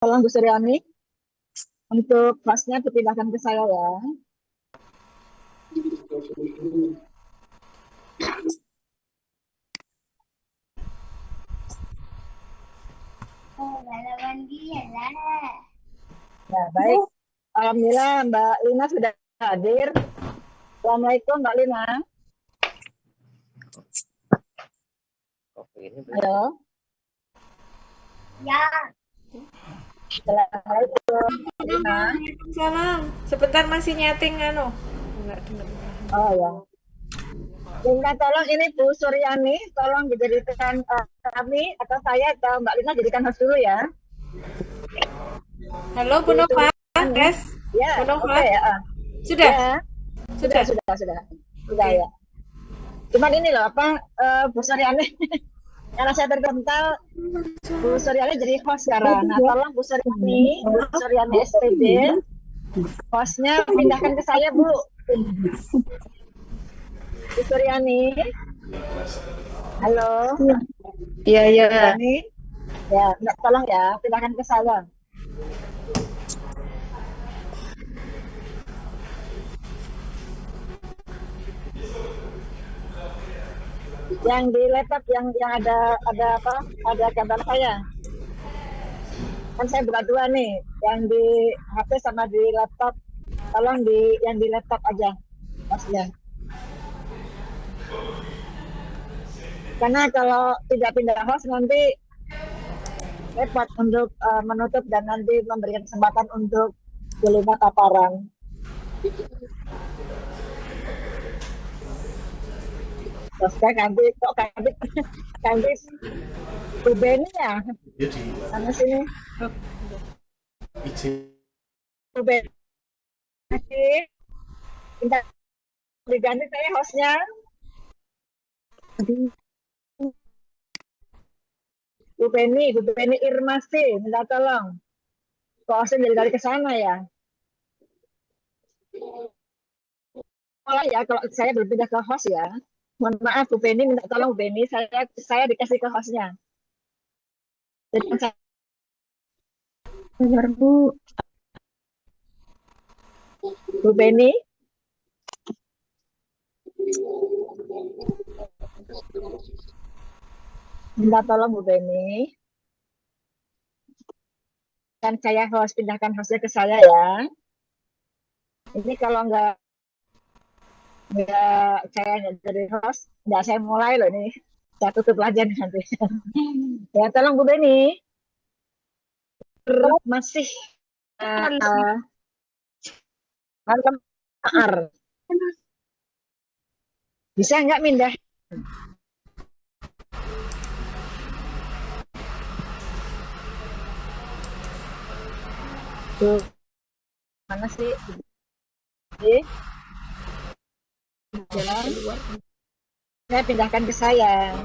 Tolong Bu Suryani, untuk hostnya dipindahkan ke saya ya. Ya, baik. Alhamdulillah Mbak Lina sudah hadir. Assalamualaikum Mbak Lina. Halo. Ya. Assalamualaikum Mbak Lina. Salam. Sebentar masih nyeting Enggak dengar. Oh ya. Lina, tolong ini Bu Suryani, tolong dijadikan kami atau saya atau Mbak Lina jadikan host dulu ya. Halo Bu Nova, tes. Ya, Bu Nova. oke ya. Sudah? Ya, Sudah. Sudah ya. Cuman ini loh Bu Suryani, karena saya terkenal Bu Suryani jadi host sekarang. Nah, tolong Bu Suryani SPB, hostnya pindahkan ke saya Bu. Bu Suryani. Halo. Iya. Ya, tolong ya, pindahkan ke saya. Yang di laptop yang ada apa? Ada gambar saya. Kan saya buka dua nih, yang di HP sama di laptop. Tolong yang di laptop aja, hostnya. Karena kalau tidak pindah host nanti repot untuk menutup dan nanti memberikan kesempatan untuk Julina paparan. Terus saya ganti Bu Beni ya? Sana sini. Bu Beni. Minta diganti saya hostnya. Bu Beni Irmasi, minta tolong. Kok hostnya dari ke sana ya? Mulai ya, kalau saya berpindah ke host ya. Mohon maaf Bu Beni, minta tolong Bu Beni, saya dikasih ke hostnya. Jadi saya Benar, Bu. Bu Beni. Minta tolong Bu Beni. Kan saya pindahkan hostnya ke saya ya. Ini kalau nggak saya nggak jadi host, nggak saya mulai loh nih. Saya tutup aja nanti. Ya, tolong Bu Beni. Masih malam bisa nggak mindah? Tuh, mana sih? Jalan. Saya pindahkan ke saya.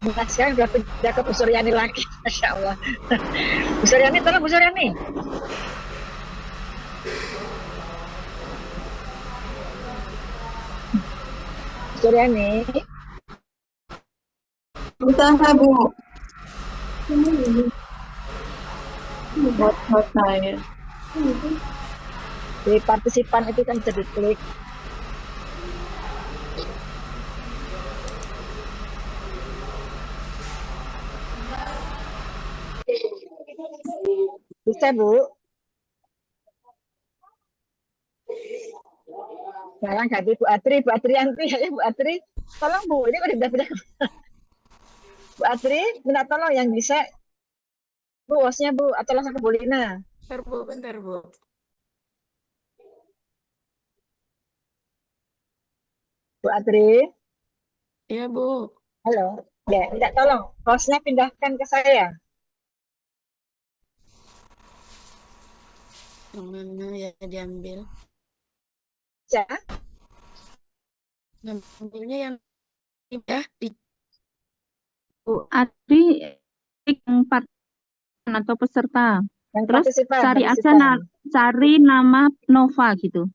Nah, sekarang udah pindah ke Bu Suryani lagi. Masya Allah. Bu Suryani, tolong Bu Suryani. Bu Suryani. Usaha, Bu. Buat saya. Di partisipan itu kan bisa diklik. Bisa Bu. Sekarang ganti Bu Atrianti ya Bu Atri. Tolong Bu, ini udah pindah. Bu Atri, minta tolong yang bisa. Bu, hostnya Bu, atau langsung ke Bu Lina. Bentar, Bu. Bu Atri. Iya, Bu. Halo. Ya, minta tolong. Hostnya pindahkan ke saya. Yang mana ya diambil? Ya. Ngambilnya yang pindah di Bu Atri yang partisipan atau peserta. Yang Terus partisipan, cari nama Nova gitu.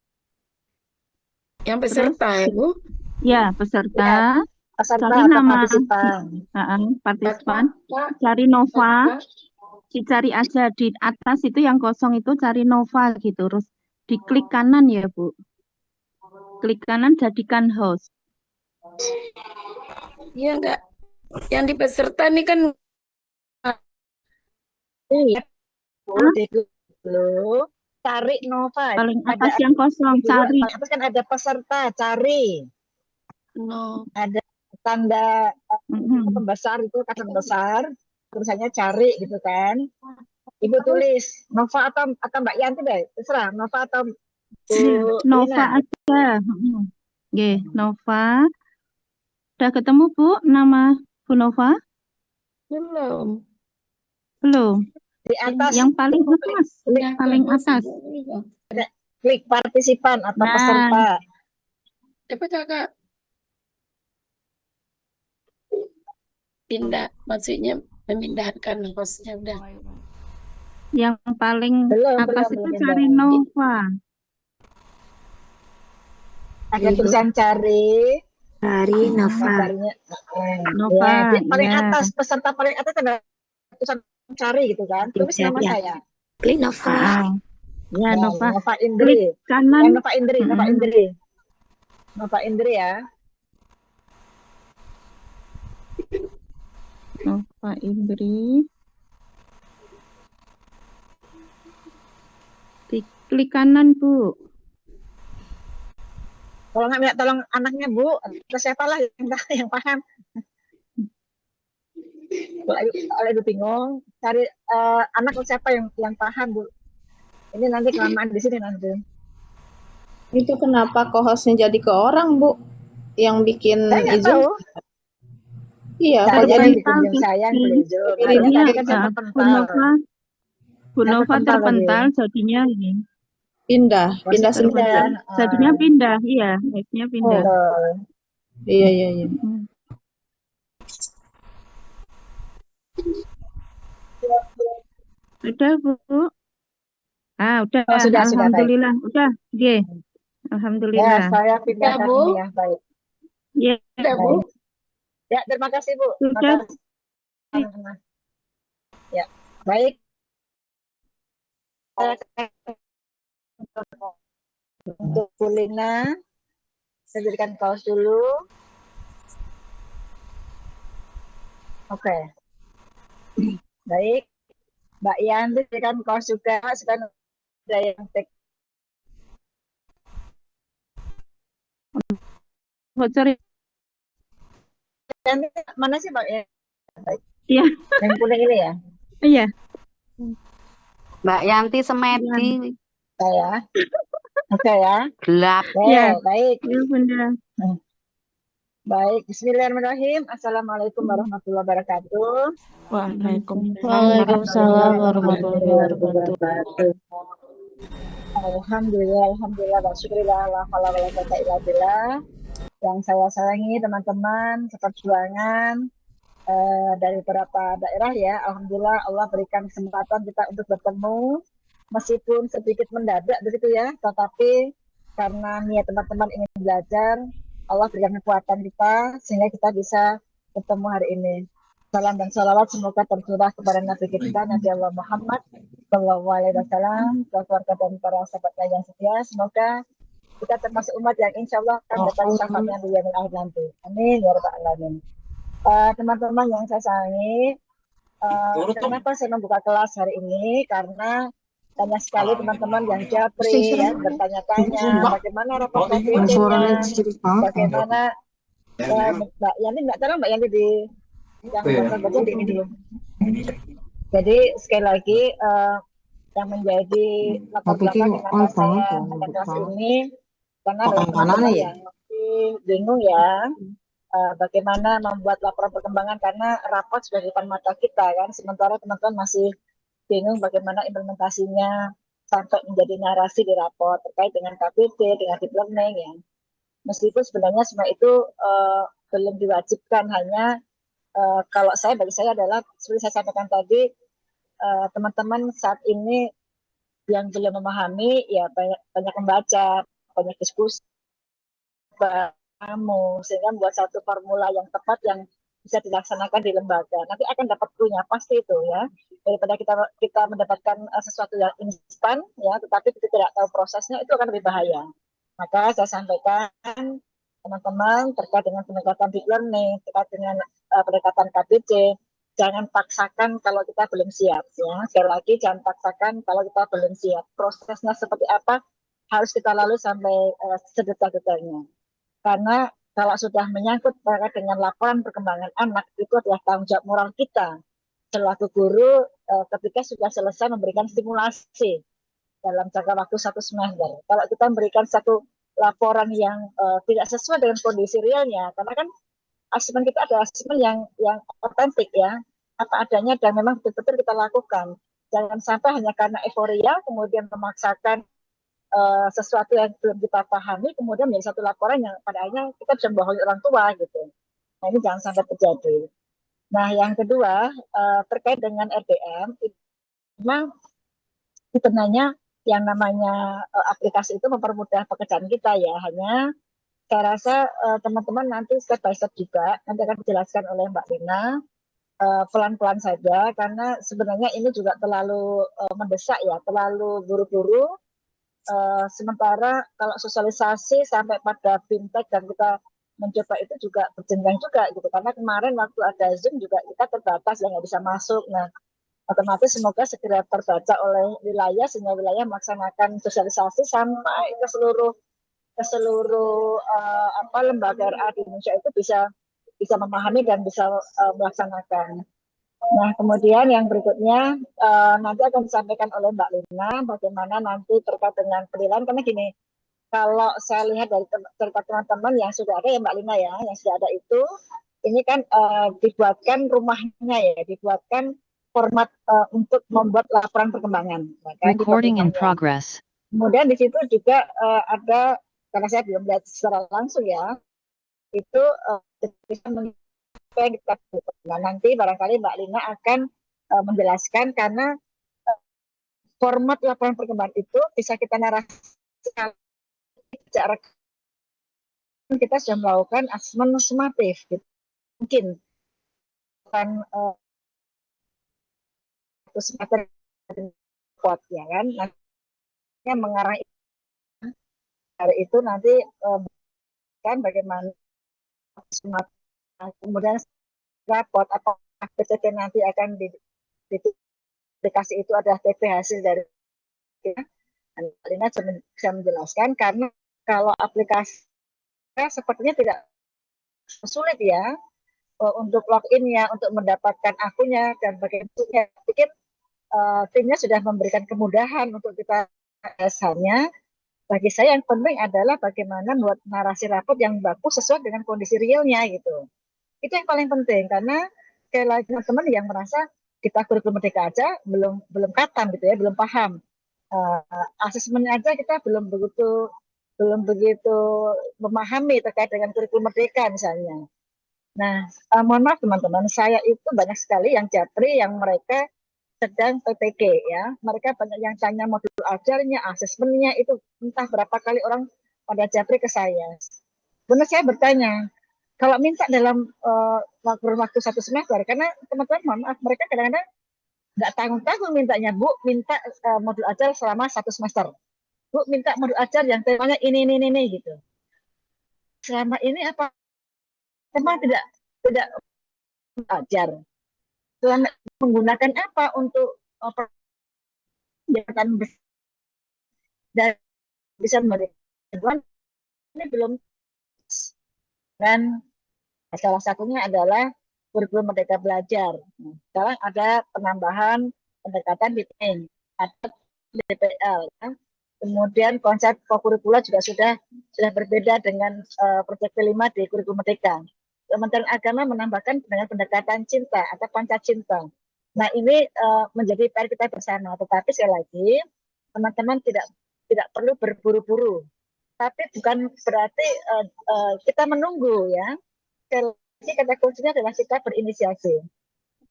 yang peserta ya, Bu? Ya, peserta. Peserta Cari atau nama partisipan. partisipan. Kak, Cari Nova. Kak. Dicari aja di atas itu yang kosong itu cari Nova gitu. Terus diklik kanan ya, Bu. Klik kanan jadikan host. Iya enggak. Yang di peserta nih kan Iya, Bu, Hah? diklik dulu. Cari Nova. Paling Ada atas yang kosong dulu, cari. paling atas kan ada peserta, cari. no. Ada tanda Mm-mm. pembesar itu kata besar, tulisannya cari gitu kan. Ibu tulis Nova atau Mbak Yanti deh, terserah Nova atau Bu Iya, Nova Lina. aja. Mm-mm. Oke, Nova. Udah ketemu Bu nama Bu Nova? Belum. Belum. Di atas Yang paling klik, atas. Udah Paling ketemu atas. semua. klik partisipan atau Nah, peserta. Coba kakak pindah, maksudnya memindahkan hostnya udah. yang paling Belum, atas belum itu pindah. cari Nova. Ada tulisan cari. Cari Nova. Carinya, Nova, ya, di paling ya. atas peserta paling atas ada tulisan cari gitu kan. Tulis nama Ya. saya. Klik Nova. Ya, Ya, Nova. Nova Klik Indri. kanan. Nova Indri, Nova Mm-mm. Indri. Nova Indri ya. Nova Indri. Klik kanan, Bu. Kalau nggak minta tolong anaknya Bu, atau siapa lah yang paham. Kalau ibu bingung, cari anak siapa yang paham Bu. Ini nanti kelamaan di sini nanti. Itu kenapa co-hostnya jadi ke orang, Bu? Yang bikin Saya nggak izin? tahu. Iya, kok Saya jadi yang bikin Zoom, saya yang beli Zoom. Makanya Jadinya tadi kan saya Bu terpental. Nova, Bu Saya Nova terpental tadi. terpental jadinya ini. pindah Terpental. sendiri. Jadinya pindah, iya, hostnya pindah. Betul. Iya, iya, iya. Mm. Udah, Bu. Udah. Oh, sudah, baik. Alhamdulillah. Udah, G. Ya, Alhamdulillah. saya pindahkan Bu. ini ya, baik. Ya, Udah, Bu. Baik. Ya, terima kasih Bu. Terima sudah. kasih. Ya, baik. Untuk Kulina, saya berikan kaos dulu. Oke. Baik. Mbak Yanti berikan kaos juga. Sekarang ada yang tek. Voucher. Yanti mana sih Mbak? Iya. Yang kuning ini ya? Iya. Mbak Yanti Semedi. Saya. Oke ya. Gelap. Ya. Baik. Ya, Bunda. Baik, Bismillahirrahmanirrahim. Assalamualaikum warahmatullahi wabarakatuh. Waalaikumsalam warahmatullahi wabarakatuh. Alhamdulillah, syukurillah, la haula wala quwwata illa billah. Yang saya sayangi teman-teman seperjuangan dari beberapa daerah ya. Alhamdulillah Allah berikan kesempatan kita untuk bertemu meskipun sedikit mendadak begitu ya, tetapi karena niat teman-teman ingin belajar, Allah berikan kekuatan kita sehingga kita bisa bertemu hari ini. Salam dan salawat semoga tercurah kepada Nabi kita Nabi Allah Muhammad Sallallahu Alaihi Wasallam, keluarga dan para sahabatnya yang setia. Semoga kita termasuk umat yang insya Allah akan dapat syafaatnya di yaumil akhir nanti. Amin ya rabbal alamin. Teman-teman yang saya sayangi, kenapa saya membuka kelas hari ini? Karena banyak sekali teman-teman yang japri ya, bertanya-tanya bagaimana rapor KPD-nya, bagaimana Mbak Yanti, nggak tahu Mbak Yanti di yang baca di ini dulu. Jadi sekali lagi yang menjadi latar belakang kenapa saya ada kelas ini, karena ada teman-teman yang masih bingung ya bagaimana membuat laporan perkembangan karena rapor sudah di depan mata kita kan, sementara teman-teman masih bingung bagaimana implementasinya sampai menjadi narasi di rapor terkait dengan KPD, dengan deep learning ya. Meskipun sebenarnya semua itu belum diwajibkan, hanya kalau bagi saya adalah seperti saya sampaikan tadi, teman-teman saat ini yang belum memahami ya banyak membaca, banyak diskusi, kamu, sehingga membuat satu formula yang tepat yang bisa dilaksanakan di lembaga. Nanti akan dapat clue-nya pasti itu ya. Daripada kita kita mendapatkan sesuatu yang instan ya, tetapi kita tidak tahu prosesnya, itu akan lebih bahaya. Maka saya sampaikan teman-teman terkait dengan pendekatan deep learning, terkait dengan pendekatan KBC, jangan paksakan kalau kita belum siap ya. Sekali lagi jangan paksakan kalau kita belum siap. Prosesnya seperti apa harus kita lalui sampai sedetail-detailnya. Karena kalau sudah menyangkut terkait dengan laporan perkembangan anak, itu adalah tanggung jawab moral kita selaku guru ketika sudah selesai memberikan stimulasi dalam jangka waktu 1 semester. Kalau kita memberikan satu laporan yang tidak sesuai dengan kondisi realnya, karena kan asesmen kita adalah asesmen yang otentik ya, apa adanya dan memang betul-betul kita lakukan. Jangan sampai hanya karena euforia kemudian memaksakan sesuatu yang belum kita pahami kemudian menjadi satu laporan yang pada akhirnya kita bisa membohongi orang tua gitu. Nah ini jangan sampai terjadi. Nah yang kedua terkait dengan RDM, itu memang sebenarnya yang namanya aplikasi itu mempermudah pekerjaan kita ya. Hanya saya rasa teman-teman nanti step by step juga nanti akan dijelaskan oleh Mbak Rina pelan-pelan saja karena sebenarnya ini juga terlalu mendesak ya, terlalu buru-buru. Sementara kalau sosialisasi sampai pada fintech dan kita mencoba itu juga berjenjang juga gitu karena kemarin waktu ada Zoom juga kita terbatas yang nggak bisa masuk. Nah otomatis semoga segera terbaca oleh wilayah sehingga wilayah melaksanakan sosialisasi sampai ke seluruh lembaga RA di Indonesia itu bisa memahami dan bisa melaksanakan. Nah, kemudian yang berikutnya nanti akan disampaikan oleh Mbak Lina bagaimana nanti terkait dengan penilaian. Karena gini, kalau saya lihat dari cerita teman-teman yang sudah ada ya Mbak Lina ya, yang sudah ada itu, ini kan dibuatkan rumahnya ya, dibuatkan format untuk membuat laporan perkembangan. Recording in progress. Kemudian di situ juga ada, karena saya belum lihat secara langsung ya, itu bisa kita. Nah, nanti barangkali Mbak Lina akan menjelaskan karena format laporan perkembangan itu bisa kita narasikan sejak kita sudah melakukan asesmen sumatif gitu. Mungkin kan semester kuat ya kan nantinya mengarah dari itu nanti kan bagaimana sumatif kemudian raport atau PCT nanti akan dikasih itu adalah TP hasil dari Lina bisa menjelaskan karena kalau aplikasi sepertinya tidak sulit ya untuk login-nya, untuk mendapatkan akunnya dan bagaimana. Pikir timnya sudah memberikan kemudahan untuk kita hanya bagi saya yang penting adalah bagaimana membuat narasi raport yang bagus sesuai dengan kondisi realnya gitu. Itu yang paling penting karena sekali lagi teman-teman yang merasa kita kurikulum merdeka aja belum katam gitu ya, belum paham. Asesmennya aja kita belum begitu memahami terkait dengan kurikulum merdeka misalnya. Nah, mohon maaf teman-teman, saya itu banyak sekali yang japri yang mereka sedang PPG ya. Mereka banyak yang tanya modul ajarnya, asesmennya itu entah berapa kali orang pada japri ke saya. Benar saya bertanya, kalau minta dalam waktu 1 semester, karena teman-teman mohon maaf, mereka kadang-kadang nggak tanggung-tanggung mintanya, Bu, minta modul ajar selama 1 semester. Bu, minta modul ajar yang temanya ini gitu. Selama ini apa memang tidak ajar. Selama menggunakan apa untuk kegiatan dan bisa memberikan ini belum dan salah satunya adalah kurikulum Merdeka Belajar. Sekarang ada penambahan pendekatan BPN, ada DPL. Ya. Kemudian konsep kurikula juga sudah berbeda dengan proyek kelima di kurikulum Merdeka. Kementerian Agama menambahkan dengan pendekatan cinta atau panca cinta. Nah ini menjadi PR kita bersama. Tetapi sekali lagi teman-teman tidak perlu berburu-buru. Tapi bukan berarti kita menunggu ya. Kata kuncinya adalah kita berinisiasi.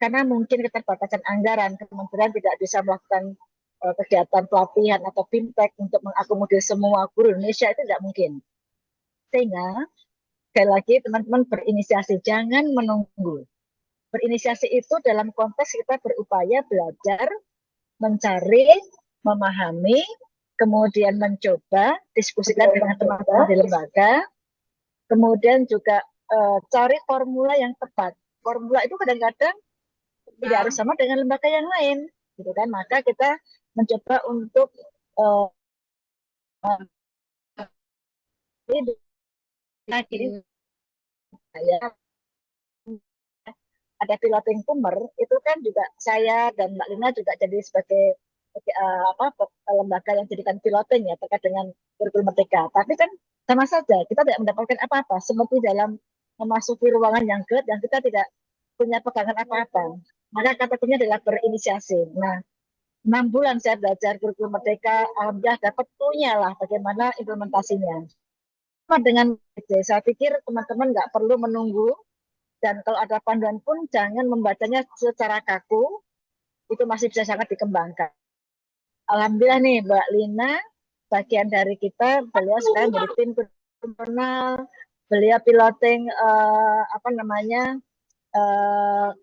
Karena mungkin keterbatasan anggaran, kementerian tidak bisa melakukan kegiatan pelatihan atau fintech untuk mengakomodir semua guru Indonesia itu tidak mungkin. Sehingga sekali lagi teman-teman berinisiasi, jangan menunggu. Berinisiasi itu dalam konteks kita berupaya belajar, mencari, memahami, kemudian mencoba, diskusikan dengan teman-teman di lembaga, kemudian juga cari formula yang tepat. Formula itu kadang-kadang tidak harus sama dengan lembaga yang lain, gitu kan? Maka kita mencoba untuk ada piloting tumor itu kan juga saya dan Mbak Lina juga jadi sebagai lembaga yang jadikan piloting ya terkait dengan kurikulum merdeka. Tapi kan sama saja kita tidak mendapatkan apa-apa seperti dalam memasuki ruangan yang gelap dan kita tidak punya pegangan apa-apa. Maka kata kuncinya adalah berinisiasi. Nah, 6 bulan saya belajar kurikulum merdeka, alhamdulillah dapat punya lah bagaimana implementasinya. Dengan saya pikir teman-teman nggak perlu menunggu, dan kalau ada panduan pun jangan membacanya secara kaku, itu masih bisa sangat dikembangkan. Alhamdulillah nih Mbak Lina, bagian dari kita, beliau sekarang menjadi tim internal, beliau piloting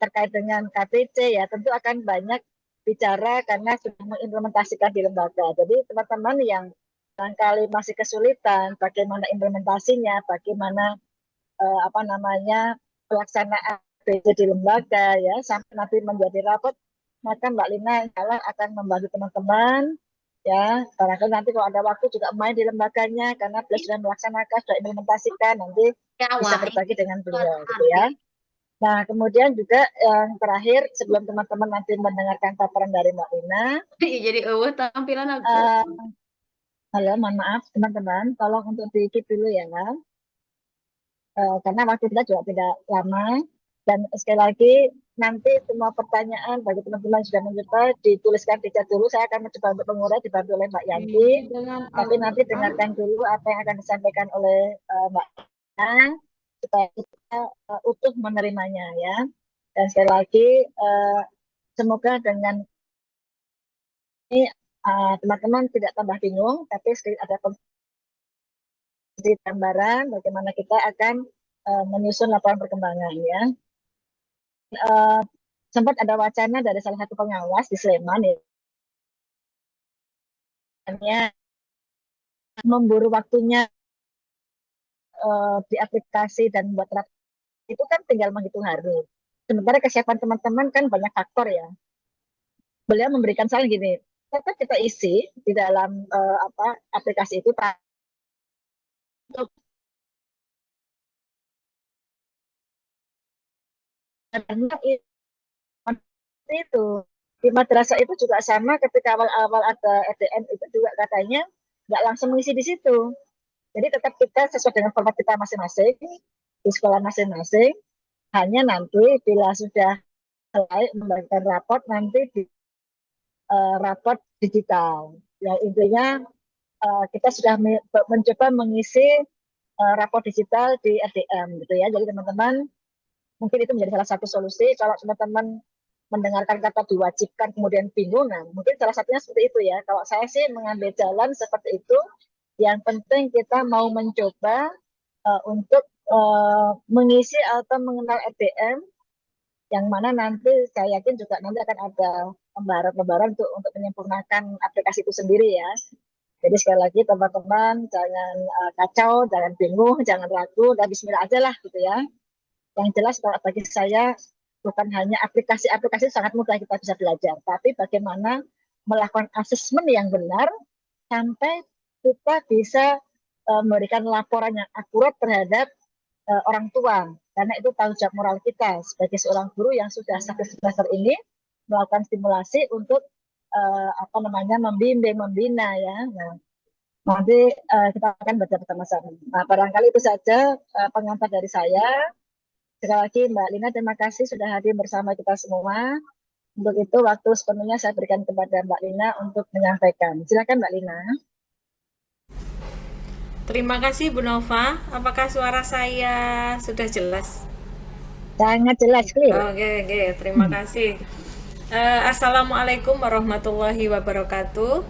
terkait dengan KTC ya, tentu akan banyak bicara karena sudah mengimplementasikan di lembaga. Jadi teman-teman yang barangkali masih kesulitan bagaimana implementasinya, bagaimana pelaksanaan BC di lembaga ya sampai nanti menjadi rapot, maka Mbak Lina akan membantu teman-teman ya. Barangkali nanti kalau ada waktu juga main di lembaganya karena beliau sudah melaksanakan, sudah implementasikan, nanti bisa berbagi dengan beliau gitu ya. Nah, kemudian juga yang terakhir sebelum teman-teman nanti mendengarkan paparan dari Mbak Lina, jadi tampilan aku. halo, mohon maaf teman-teman, tolong untuk di-keep dulu ya, karena waktu kita juga tidak lama. Dan sekali lagi, nanti semua pertanyaan bagi teman-teman yang sudah mencoba dituliskan di chat dulu. Saya akan mencoba untuk mengurai dibantu oleh Mbak Yanti. Tapi nanti dengarkan dulu apa yang akan disampaikan oleh Mbak Lina supaya kita utuh menerimanya ya. Dan sekali lagi, semoga dengan ini teman-teman tidak tambah bingung, tapi ada gambaran bagaimana kita akan menyusun laporan perkembangan ya. Sempat ada wacana dari salah satu pengawas di Sleman ya, memburu waktunya di aplikasi dan buat itu kan tinggal menghitung hari. Sementara kesiapan teman-teman kan banyak faktor ya. Beliau memberikan saran gini, tetap kita isi di dalam aplikasi itu karena itu di madrasah itu juga sama, ketika awal-awal ada EDM itu juga katanya nggak langsung mengisi di situ. Jadi tetap kita sesuai dengan format kita masing-masing di sekolah masing-masing. Hanya nanti bila sudah selesai membagikan raport nanti di raport digital. Ya intinya kita sudah mencoba mengisi raport digital di EDM gitu ya. Jadi teman-teman mungkin itu menjadi salah satu solusi. Kalau teman-teman mendengarkan kata diwajibkan kemudian bingung, nah mungkin salah satunya seperti itu ya. Kalau saya sih mengambil jalan seperti itu. Yang penting kita mau mencoba untuk mengisi atau mengenal EDM, yang mana nanti saya yakin juga nanti akan ada pembaharan-pembaharan untuk menyempurnakan aplikasi itu sendiri ya. Jadi sekali lagi teman-teman jangan kacau, jangan bingung, jangan ragu, dan bismillah aja lah gitu ya. Yang jelas kalau bagi saya bukan hanya aplikasi sangat mudah kita bisa belajar, tapi bagaimana melakukan asesmen yang benar sampai kita bisa memberikan laporan yang akurat terhadap orang tua, karena itu tanggung jawab moral kita sebagai seorang guru yang sudah satu semester ini melakukan stimulasi untuk membimbing, membina ya. Nah, nanti kita akan baca bersama-sama. Nah, barangkali itu saja pengantar dari saya. Sekali lagi Mbak Lina, terima kasih sudah hadir bersama kita semua. Untuk itu waktu sepenuhnya saya berikan kepada Mbak Lina untuk menyampaikan. Silakan Mbak Lina. Terima kasih Bu Nova. Apakah suara saya sudah jelas? Sangat jelas, clear. Oke, terima kasih. Assalamualaikum warahmatullahi wabarakatuh.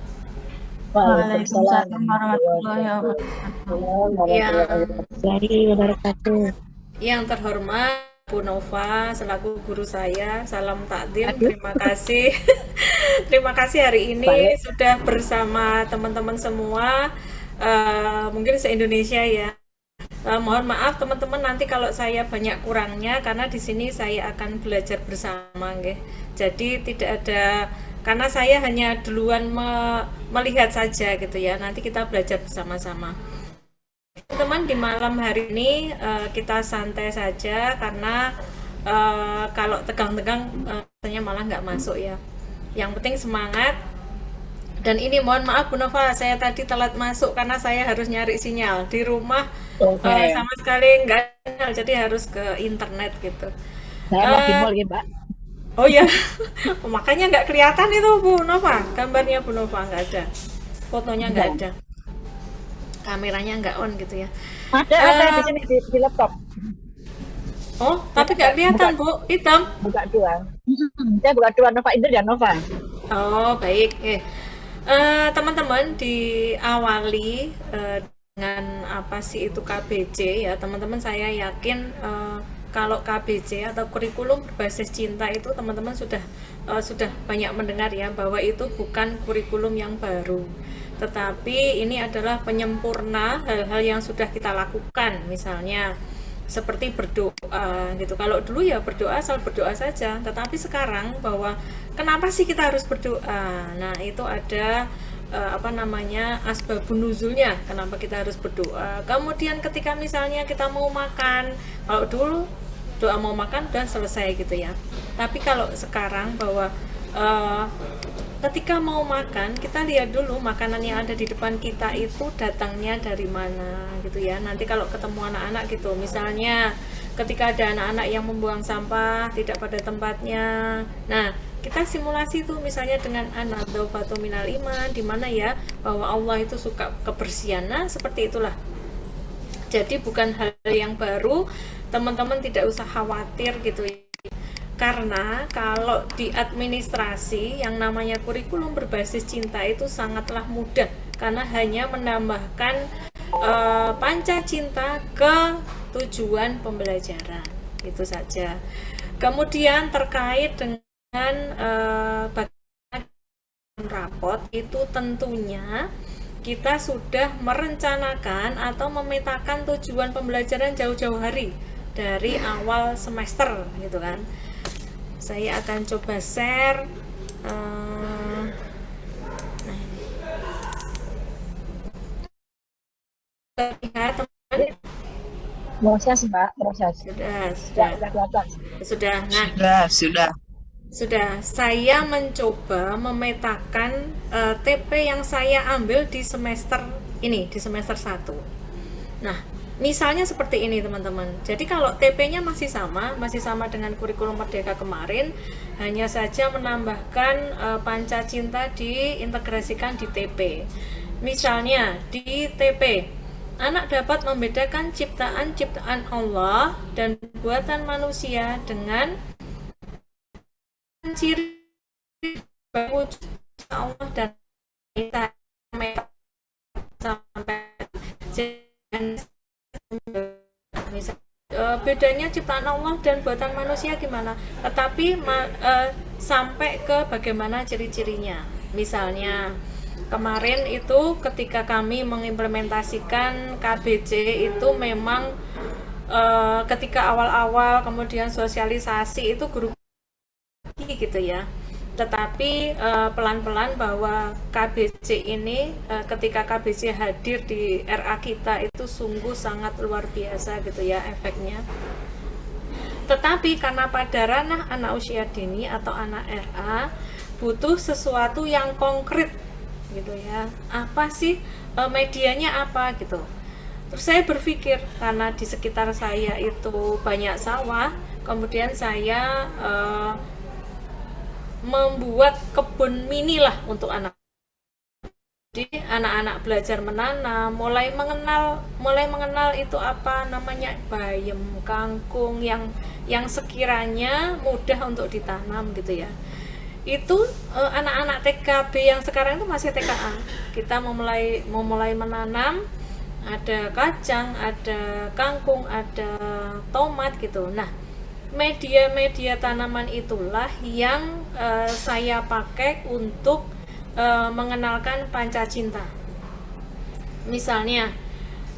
Waalaikumsalam warahmatullahi wabarakatuh. Yang terhormat Bu Nova selaku guru saya, salam takdim, terima kasih. Terima kasih hari ini sudah bersama teman-teman semua, mungkin se-Indonesia ya. Mohon maaf teman-teman nanti kalau saya banyak kurangnya karena di sini saya akan belajar bersama, nggih. Jadi tidak ada, karena saya hanya duluan melihat saja gitu ya. Nanti kita belajar bersama-sama. Teman, di malam hari ini kita santai saja karena kalau tegang-tegang rasanya malah nggak masuk ya. Yang penting semangat. Dan ini mohon maaf Bu Nova, saya tadi telat masuk karena saya harus nyari sinyal di rumah. Sama sekali nggak ada sinyal, jadi harus ke internet gitu. Saya mau di mall ya, Mbak. Oh ya, makanya nggak kelihatan itu Bu Nova, gambarnya Bu Nova nggak ada, fotonya nggak ada, kameranya nggak on gitu ya. Ada di sini di laptop. Oh, tapi nggak kelihatan Bu, hitam. Buka dua. Saya buka dua, Nova Indra dan Nova. Oh baik, teman-teman diawali dengan apa sih itu KBJ ya teman-teman. Saya yakin kalau KBJ atau kurikulum berbasis cinta itu teman-teman sudah banyak mendengar ya, bahwa itu bukan kurikulum yang baru, tetapi ini adalah penyempurna hal-hal yang sudah kita lakukan, misalnya seperti berdoa gitu. Kalau dulu ya berdoa asal berdoa saja, tetapi sekarang bahwa kenapa sih kita harus berdoa? Nah, itu ada asbabun nuzulnya, kenapa kita harus berdoa. Kemudian ketika misalnya kita mau makan, kalau dulu doa mau makan udah selesai gitu ya. Tapi kalau sekarang bahwa ketika mau makan, kita lihat dulu makanan yang ada di depan kita itu datangnya dari mana gitu ya. Nanti kalau ketemu anak-anak gitu, misalnya ketika ada anak-anak yang membuang sampah tidak pada tempatnya, nah kita simulasi tuh misalnya dengan an-nadzafatu minal iman, di mana ya bahwa Allah itu suka kebersihan. Nah seperti itulah. Jadi bukan hal yang baru, teman-teman tidak usah khawatir gitu ya. Karena kalau di administrasi yang namanya kurikulum berbasis cinta itu sangatlah mudah, karena hanya menambahkan panca cinta ke tujuan pembelajaran, itu saja. Kemudian terkait dengan bagaimana rapot itu tentunya kita sudah merencanakan atau memetakan tujuan pembelajaran jauh-jauh hari dari awal semester gitu kan. Saya akan coba share lihat teman. Proses, Mbak, proses. Sudah. Nah, sudah. Saya mencoba memetakan TP yang saya ambil di semester ini, di semester 1. Nah, misalnya seperti ini teman-teman. Jadi kalau TP-nya masih sama dengan kurikulum Merdeka kemarin, hanya saja menambahkan panca cinta diintegrasikan di TP. Misalnya di TP, anak dapat membedakan ciptaan Allah dan buatan manusia dengan ciri wujud Allah dan kita sampai bedanya ciptaan Allah dan buatan manusia gimana, tetapi sampai ke bagaimana ciri-cirinya. Misalnya kemarin itu ketika kami mengimplementasikan KBJ itu memang ketika awal-awal kemudian sosialisasi itu guru gitu ya, tetapi pelan-pelan bahwa KBJ ini ketika KBJ hadir di RA kita itu sungguh sangat luar biasa gitu ya efeknya. Tetapi karena pada ranah anak usia dini atau anak RA butuh sesuatu yang konkret gitu ya, apa sih medianya apa gitu. Terus saya berpikir karena di sekitar saya itu banyak sawah, kemudian saya membuat kebun mini lah untuk anak. Jadi anak-anak belajar menanam, mulai mengenal itu apa namanya bayam, kangkung yang sekiranya mudah untuk ditanam gitu ya. itu anak-anak TKB yang sekarang itu masih TKA. Kita memulai menanam, ada kacang, ada kangkung, ada tomat gitu. Nah, media-media tanaman itulah yang saya pakai untuk mengenalkan Pancacinta. Misalnya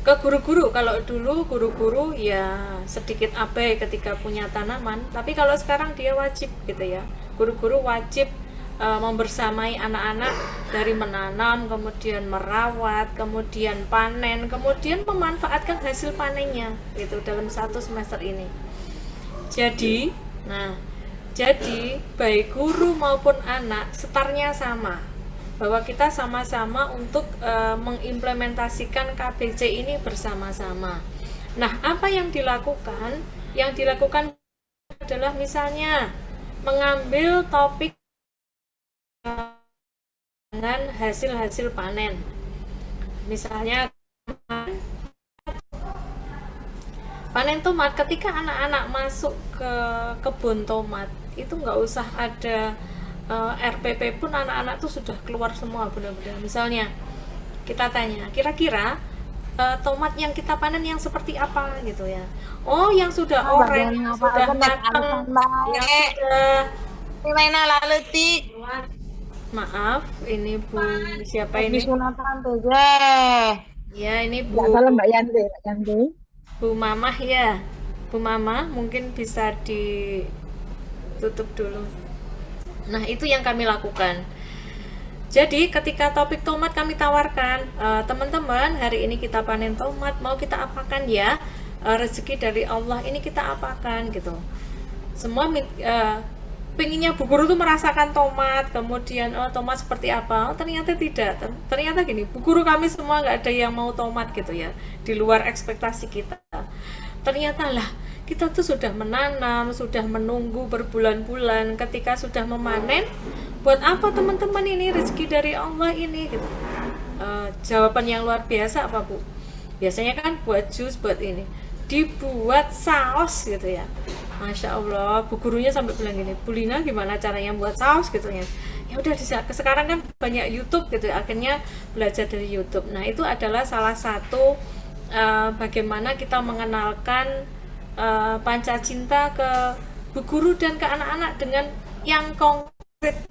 ke guru-guru, kalau dulu guru-guru ya sedikit abai ketika punya tanaman, tapi kalau sekarang dia wajib gitu ya. Guru-guru wajib membersamai anak-anak dari menanam, kemudian merawat, kemudian panen, kemudian memanfaatkan hasil panennya gitu dalam satu semester ini. Jadi baik guru maupun anak setarnya sama, bahwa kita sama-sama untuk mengimplementasikan KBC ini bersama-sama. Nah, apa yang dilakukan? Yang dilakukan adalah misalnya mengambil topik dengan hasil-hasil panen. Misalnya panen tomat, ketika anak-anak masuk ke kebun tomat itu nggak usah ada RPP pun, anak-anak tuh sudah keluar semua benar-benar. Misalnya kita tanya, kira-kira tomat yang kita panen yang seperti apa gitu ya. Oh, yang sudah orange, yang sudah matang, yang sudah maaf, ini Bu siapa ini? Ya, ini Bu. Nggak salah Mbak Yanti. Bu Mamah ya. Bu Mamah mungkin bisa ditutup dulu. Nah, itu yang kami lakukan. Jadi ketika topik tomat kami tawarkan, teman-teman, hari ini kita panen tomat, mau kita apakan ya? Rezeki dari Allah ini kita apakan gitu. Semua pengennya Bu Guru tuh merasakan tomat, kemudian tomat seperti apa? Oh, ternyata tidak. Ternyata gini, Bu Guru kami semua nggak ada yang mau tomat gitu ya, di luar ekspektasi kita. Ternyata lah, kita tuh sudah menanam, sudah menunggu berbulan-bulan, ketika sudah memanen, buat apa teman-teman, ini rezeki dari Allah ini gitu. Jawaban yang luar biasa apa Bu? Biasanya kan buat jus, buat ini, dibuat saus gitu ya. Masya Allah, Bu Gurunya sampai bilang gini, Bu Lina gimana caranya buat saus gitu ya. Ya udah, sekarang kan banyak YouTube gitu, akhirnya belajar dari YouTube. Nah, itu adalah salah satu bagaimana kita mengenalkan Pancacinta ke Bu Guru dan ke anak-anak dengan yang konkret.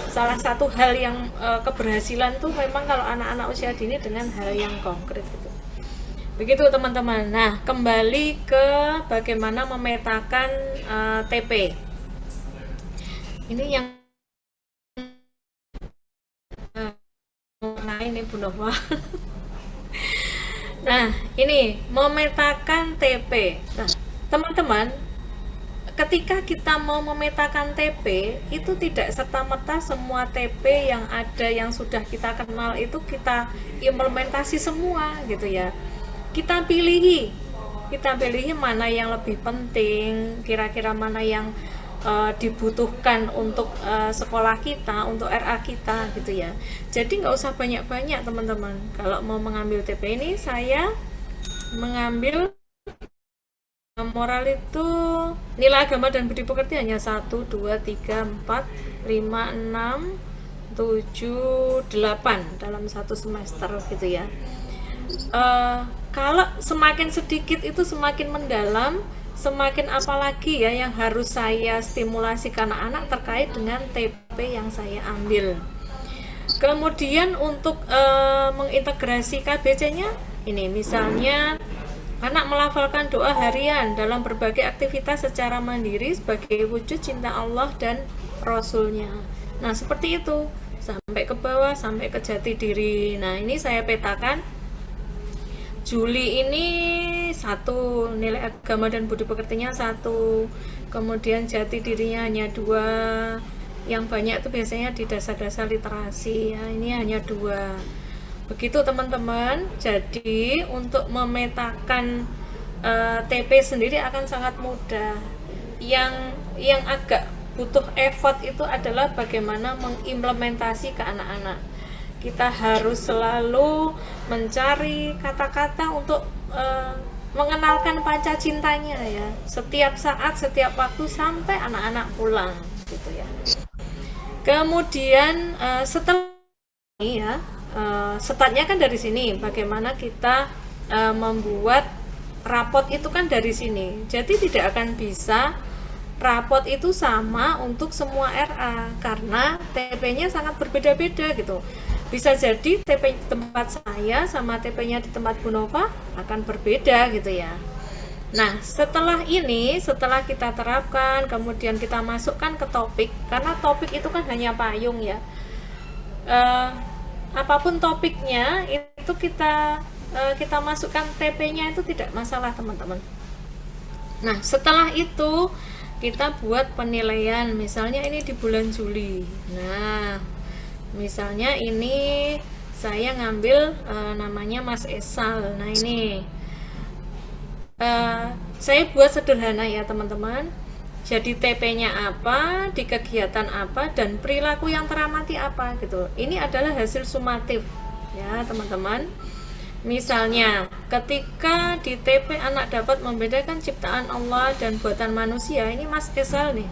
Salah satu hal yang keberhasilan tuh memang kalau anak-anak usia dini dengan hal yang konkret gitu. Begitu teman-teman. Nah, kembali ke bagaimana memetakan TP. Ini yang ini Bu Nova. Nah, ini memetakan TP. Nah, teman-teman, ketika kita mau memetakan TP, itu tidak serta-merta semua TP yang ada yang sudah kita kenal itu kita implementasi semua gitu ya. Kita pilih mana yang lebih penting, kira-kira mana yang dibutuhkan untuk sekolah kita, untuk RA kita gitu ya. Jadi nggak usah banyak-banyak teman-teman. Kalau mau mengambil TP ini, saya mengambil moral itu nilai agama dan budi pekerti hanya 1, 2, 3, 4, 5, 6, 7, 8 dalam satu semester gitu ya. Kalau semakin sedikit itu semakin mendalam, semakin apalagi ya yang harus saya stimulasi ke anak-anak terkait dengan TP yang saya ambil. Kemudian untuk mengintegrasi KBC-nya, ini misalnya anak melafalkan doa harian dalam berbagai aktivitas secara mandiri sebagai wujud cinta Allah dan Rasul-Nya. Nah, seperti itu, sampai ke bawah, sampai ke jati diri. Nah, ini saya petakan. Juli ini 1, nilai agama dan budi pekertinya 1, kemudian jati dirinya hanya 2, yang banyak itu biasanya di dasar-dasar literasi ya, ini hanya 2. Begitu teman-teman. Jadi untuk memetakan TP sendiri akan sangat mudah. Yang agak butuh effort itu adalah bagaimana mengimplementasi ke anak-anak. Kita harus selalu mencari kata-kata untuk mengenalkan Pancacintanya ya, setiap saat, setiap waktu sampai anak-anak pulang gitu ya. Kemudian setelah ini ya, startnya kan dari sini. Bagaimana kita membuat rapot itu kan dari sini. Jadi tidak akan bisa rapot itu sama untuk semua RA karena TP-nya sangat berbeda-beda gitu. Bisa jadi TP di tempat saya sama TP-nya di tempat Bu Nova akan berbeda gitu ya. Nah, setelah ini, setelah kita terapkan, kemudian kita masukkan ke topik, karena topik itu kan hanya payung ya. Apapun topiknya itu kita masukkan TP-nya itu tidak masalah teman-teman. Nah, setelah itu kita buat penilaian, misalnya ini di bulan Juli. Nah, misalnya ini saya ngambil namanya Mas Esal. Nah, ini saya buat sederhana ya teman-teman. Jadi TP-nya apa, di kegiatan apa, dan perilaku yang teramati apa gitu. Ini adalah hasil sumatif ya teman-teman. Misalnya ketika di TP anak dapat membedakan ciptaan Allah dan buatan manusia, ini Mas Esal nih.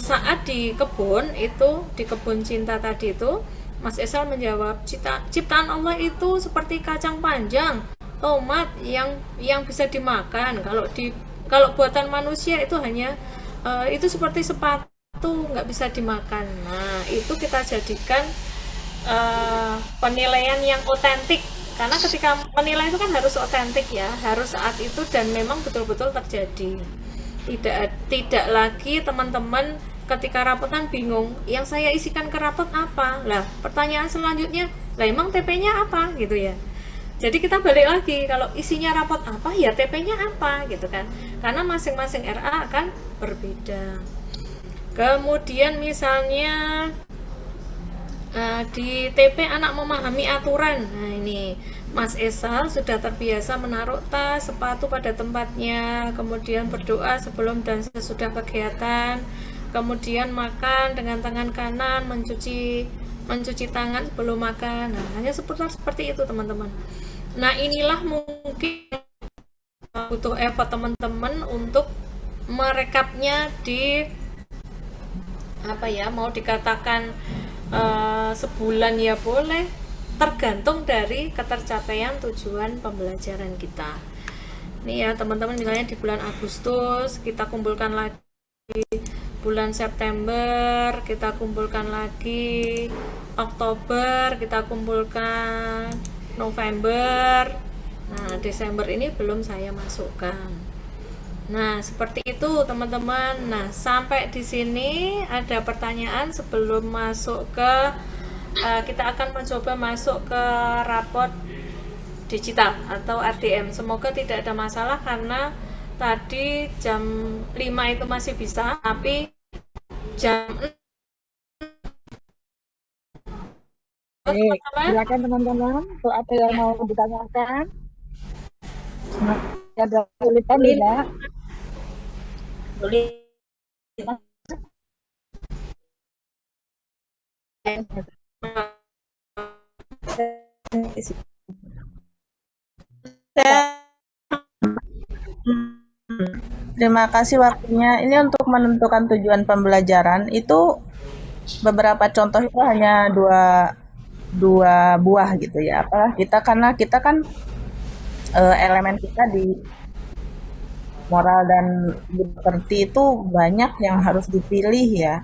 Saat di kebun itu, di kebun cinta tadi itu, Mas Esal menjawab, ciptaan Allah itu seperti kacang panjang, tomat yang bisa dimakan. Kalau buatan manusia itu hanya itu seperti sepatu, nggak bisa dimakan. Nah, itu kita jadikan penilaian yang otentik. Karena ketika menilai itu kan harus otentik ya, harus saat itu dan memang betul-betul terjadi. Tidak lagi teman-teman ketika rapotan bingung, yang saya isikan ke rapot apa? Lah, pertanyaan selanjutnya, lah emang TP-nya apa gitu ya. Jadi kita balik lagi, kalau isinya rapot apa ya TP-nya apa gitu kan. Karena masing-masing RA akan berbeda. Kemudian misalnya di TP anak memahami aturan. Nah, ini Mas Esal sudah terbiasa menaruh tas, sepatu pada tempatnya, kemudian berdoa sebelum dan sesudah kegiatan, kemudian makan dengan tangan kanan, mencuci tangan sebelum makan. Nah, hanya seperti itu teman-teman. Nah, inilah mungkin butuh effort teman-teman untuk merekapnya di mau dikatakan sebulan ya boleh, tergantung dari ketercapaian tujuan pembelajaran kita. Nih ya teman-teman, misalnya di bulan Agustus kita kumpulkan lagi, bulan September kita kumpulkan lagi, Oktober kita kumpulkan, November. Nah, Desember ini belum saya masukkan. Nah, seperti itu teman-teman. Nah, sampai di sini ada pertanyaan sebelum masuk ke kita akan mencoba masuk ke rapot digital atau RDM. Semoga tidak ada masalah karena tadi jam 5 itu masih bisa, tapi jam Silakan teman-teman, kalau ada yang mau ditanyakan. Ada kesulitan tidak? Boleh. Terima kasih waktunya. Ini untuk menentukan tujuan pembelajaran itu beberapa contoh itu hanya dua buah gitu ya. Karena kita kan elemen kita di moral dan seperti itu banyak yang harus dipilih ya.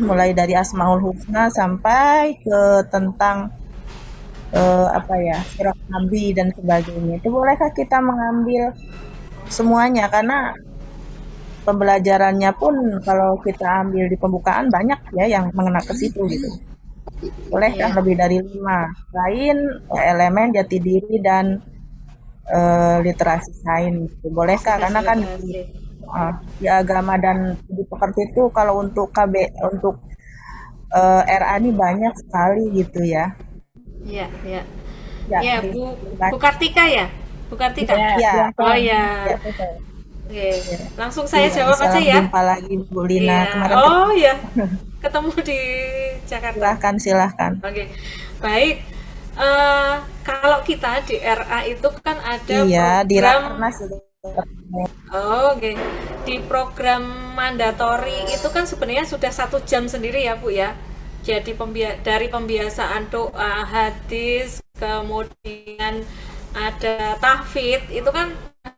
Mulai dari Asmaul Husna sampai ke tentang sirat Nabi dan sebagainya. Itu bolehkah kita mengambil semuanya, karena pembelajarannya pun kalau kita ambil di pembukaan banyak ya yang mengena ke situ gitu. Bolehkah lebih dari 5? Lain elemen jati diri dan literasi sains gitu. Bolehkah? Karena kan di agama dan di pekerti itu kalau untuk untuk RA ini banyak sekali gitu ya. Iya. Ya, Bu Kartika ya? Bu Kartika? Ya. Oh ya. Oke, langsung saya jawab aja ya. Jumpa lagi Bu Lina. Kemarin Oh ya, ketemu di Jakarta. Silahkan. Oke, baik. Kalau kita di RA itu kan ada Iya, di program Rakernas juga Oh, oke. Di program mandatori itu kan sebenarnya sudah 1 jam sendiri ya Bu ya. Jadi dari pembiasaan doa, hadis, kemudian ada tahfidz itu kan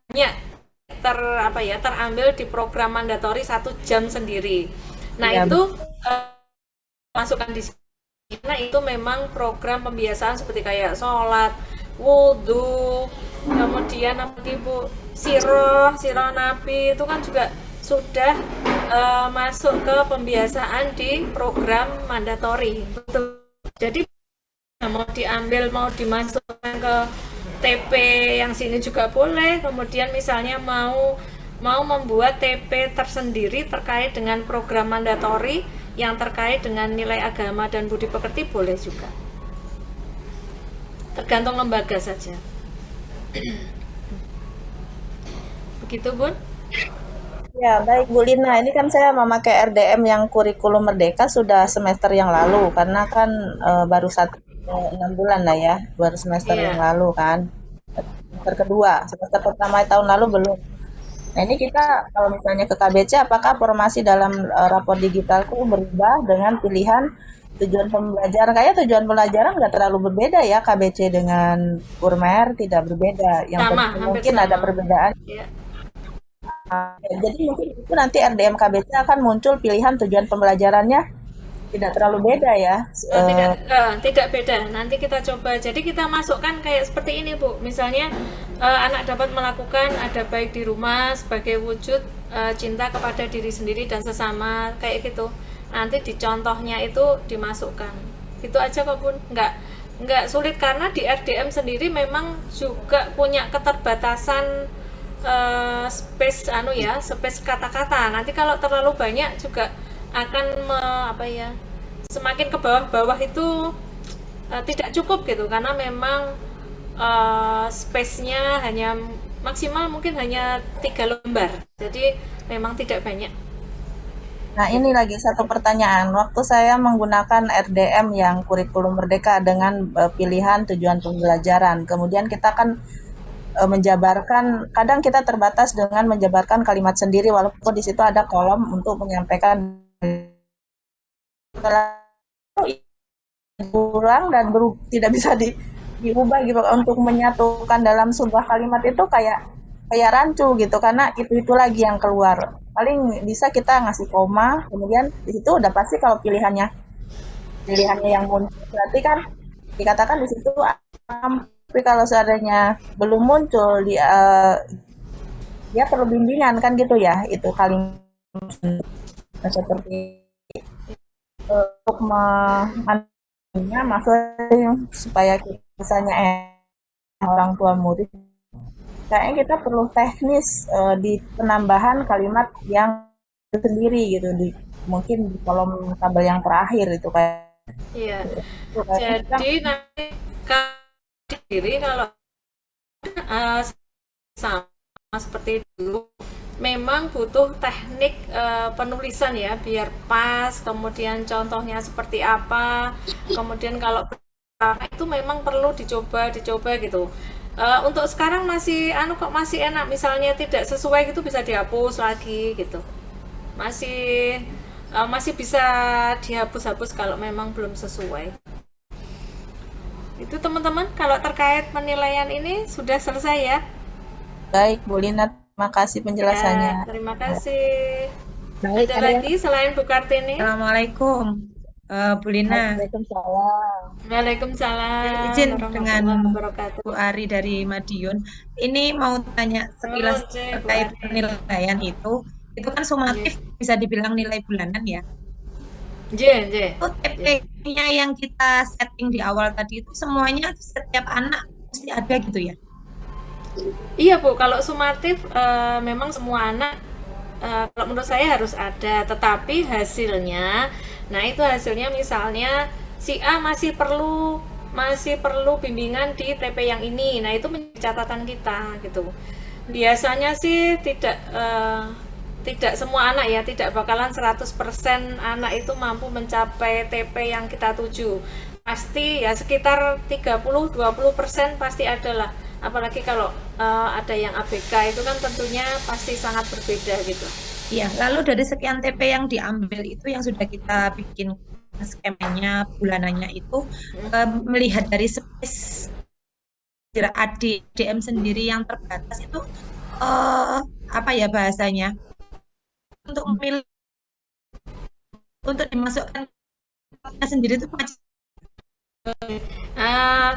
banyak terambil di program mandatori 1 jam sendiri. Nah Ya, itu masukkan di sini karena itu memang program pembiasaan seperti kayak sholat, wudhu, kemudian apa lagi Bu, siroh nabi itu kan juga sudah masuk ke pembiasaan di program mandatori. Betul. Jadi mau diambil, mau dimasukkan ke TP yang sini juga boleh. Kemudian misalnya mau membuat TP tersendiri terkait dengan program mandatori yang terkait dengan nilai agama dan budi pekerti boleh juga. Tergantung lembaga saja. Begitu Bun? ya, baik Bu Lina. Ini kan saya memakai RDM yang kurikulum Merdeka sudah semester yang lalu karena kan baru 6 bulan lah ya, baru semester yang Iya. lalu kan. Semester kedua, semester pertama tahun lalu belum. Nah ini kita kalau misalnya ke KBC, apakah formasi dalam rapor digital itu berubah dengan pilihan tujuan pembelajaran? Kayaknya tujuan pembelajaran nggak terlalu berbeda ya KBC dengan Urmer, tidak berbeda. Yang Sama, penting hampir mungkin ada sama. perbedaan. Ya. Jadi mungkin itu nanti RDM KBC akan muncul pilihan tujuan pembelajarannya tidak terlalu beda ya. Tidak beda. Nanti kita coba. Jadi kita masukkan kayak seperti ini Bu. Misalnya anak dapat melakukan ada baik di rumah sebagai wujud cinta kepada diri sendiri dan sesama kayak gitu. Nanti di contohnya itu dimasukkan. Gitu aja kok Bun. Nggak sulit karena di RDM sendiri memang juga punya keterbatasan space kata-kata. Nanti kalau terlalu banyak juga akan semakin ke bawah-bawah itu tidak cukup gitu karena memang space-nya hanya maksimal mungkin hanya 3 lembar. Jadi memang tidak banyak. Nah, ini lagi satu pertanyaan. Waktu saya menggunakan RDM yang kurikulum Merdeka dengan pilihan tujuan pembelajaran, kemudian kita kan menjabarkan, kadang kita terbatas dengan menjabarkan kalimat sendiri walaupun di situ ada kolom untuk menyampaikan ulang dan tidak bisa diubah gitu untuk menyatukan dalam sebuah kalimat itu kayak rancu gitu karena itu lagi yang keluar. Paling bisa kita ngasih koma, kemudian di situ udah pasti kalau pilihannya yang muncul berarti kan dikatakan di situ. Tapi kalau seandainya belum muncul dia perlu bimbingan kan gitu ya, itu kalimat seperti untuk maksudnya supaya misalnya orang tua murid kayaknya kita perlu teknis di penambahan kalimat yang sendiri gitu mungkin di kolom tabel yang terakhir itu kayak. Iya. Jadi nanti sendiri kalau sama seperti dulu memang butuh teknik penulisan ya biar pas, kemudian contohnya seperti apa, kemudian kalau itu memang perlu dicoba gitu. Untuk sekarang masih masih enak, misalnya tidak sesuai gitu bisa dihapus lagi gitu, masih bisa dihapus kalau memang belum sesuai. Itu teman-teman kalau terkait penilaian ini sudah selesai ya. Baik Bu Lina, terima kasih penjelasannya. Ya, terima kasih. Baik, Ada lagi selain Bu Kartini? Assalamualaikum, Bu Lina. Waalaikumsalam. Waalaikumsalam. Izin warahmatullahi dengan wabarakatuh. Bu Ari dari Madiun. Ini mau tanya sekilas Oke, Bu terkait Ari. penilaian itu kan sumatif bisa dibilang nilai bulanan ya. J. Itu TP-nya yang kita setting di awal tadi itu semuanya setiap anak mesti ada gitu ya. Iya Bu, kalau sumatif memang semua anak kalau menurut saya harus ada, tetapi hasilnya, nah itu hasilnya misalnya si A masih perlu bimbingan di TP yang ini, nah itu menjadi catatan kita gitu. Biasanya sih tidak semua anak ya, tidak bakalan 100% anak itu mampu mencapai TP yang kita tuju. Pasti ya sekitar 30-20% pasti adalah Apalagi kalau ada yang ABK itu kan tentunya pasti sangat berbeda gitu. Iya, lalu dari sekian TP yang diambil itu yang sudah kita bikin skemanya bulanannya itu melihat dari space ADM sendiri yang terbatas itu apa ya bahasanya untuk memilih untuk dimasukkan sendiri itu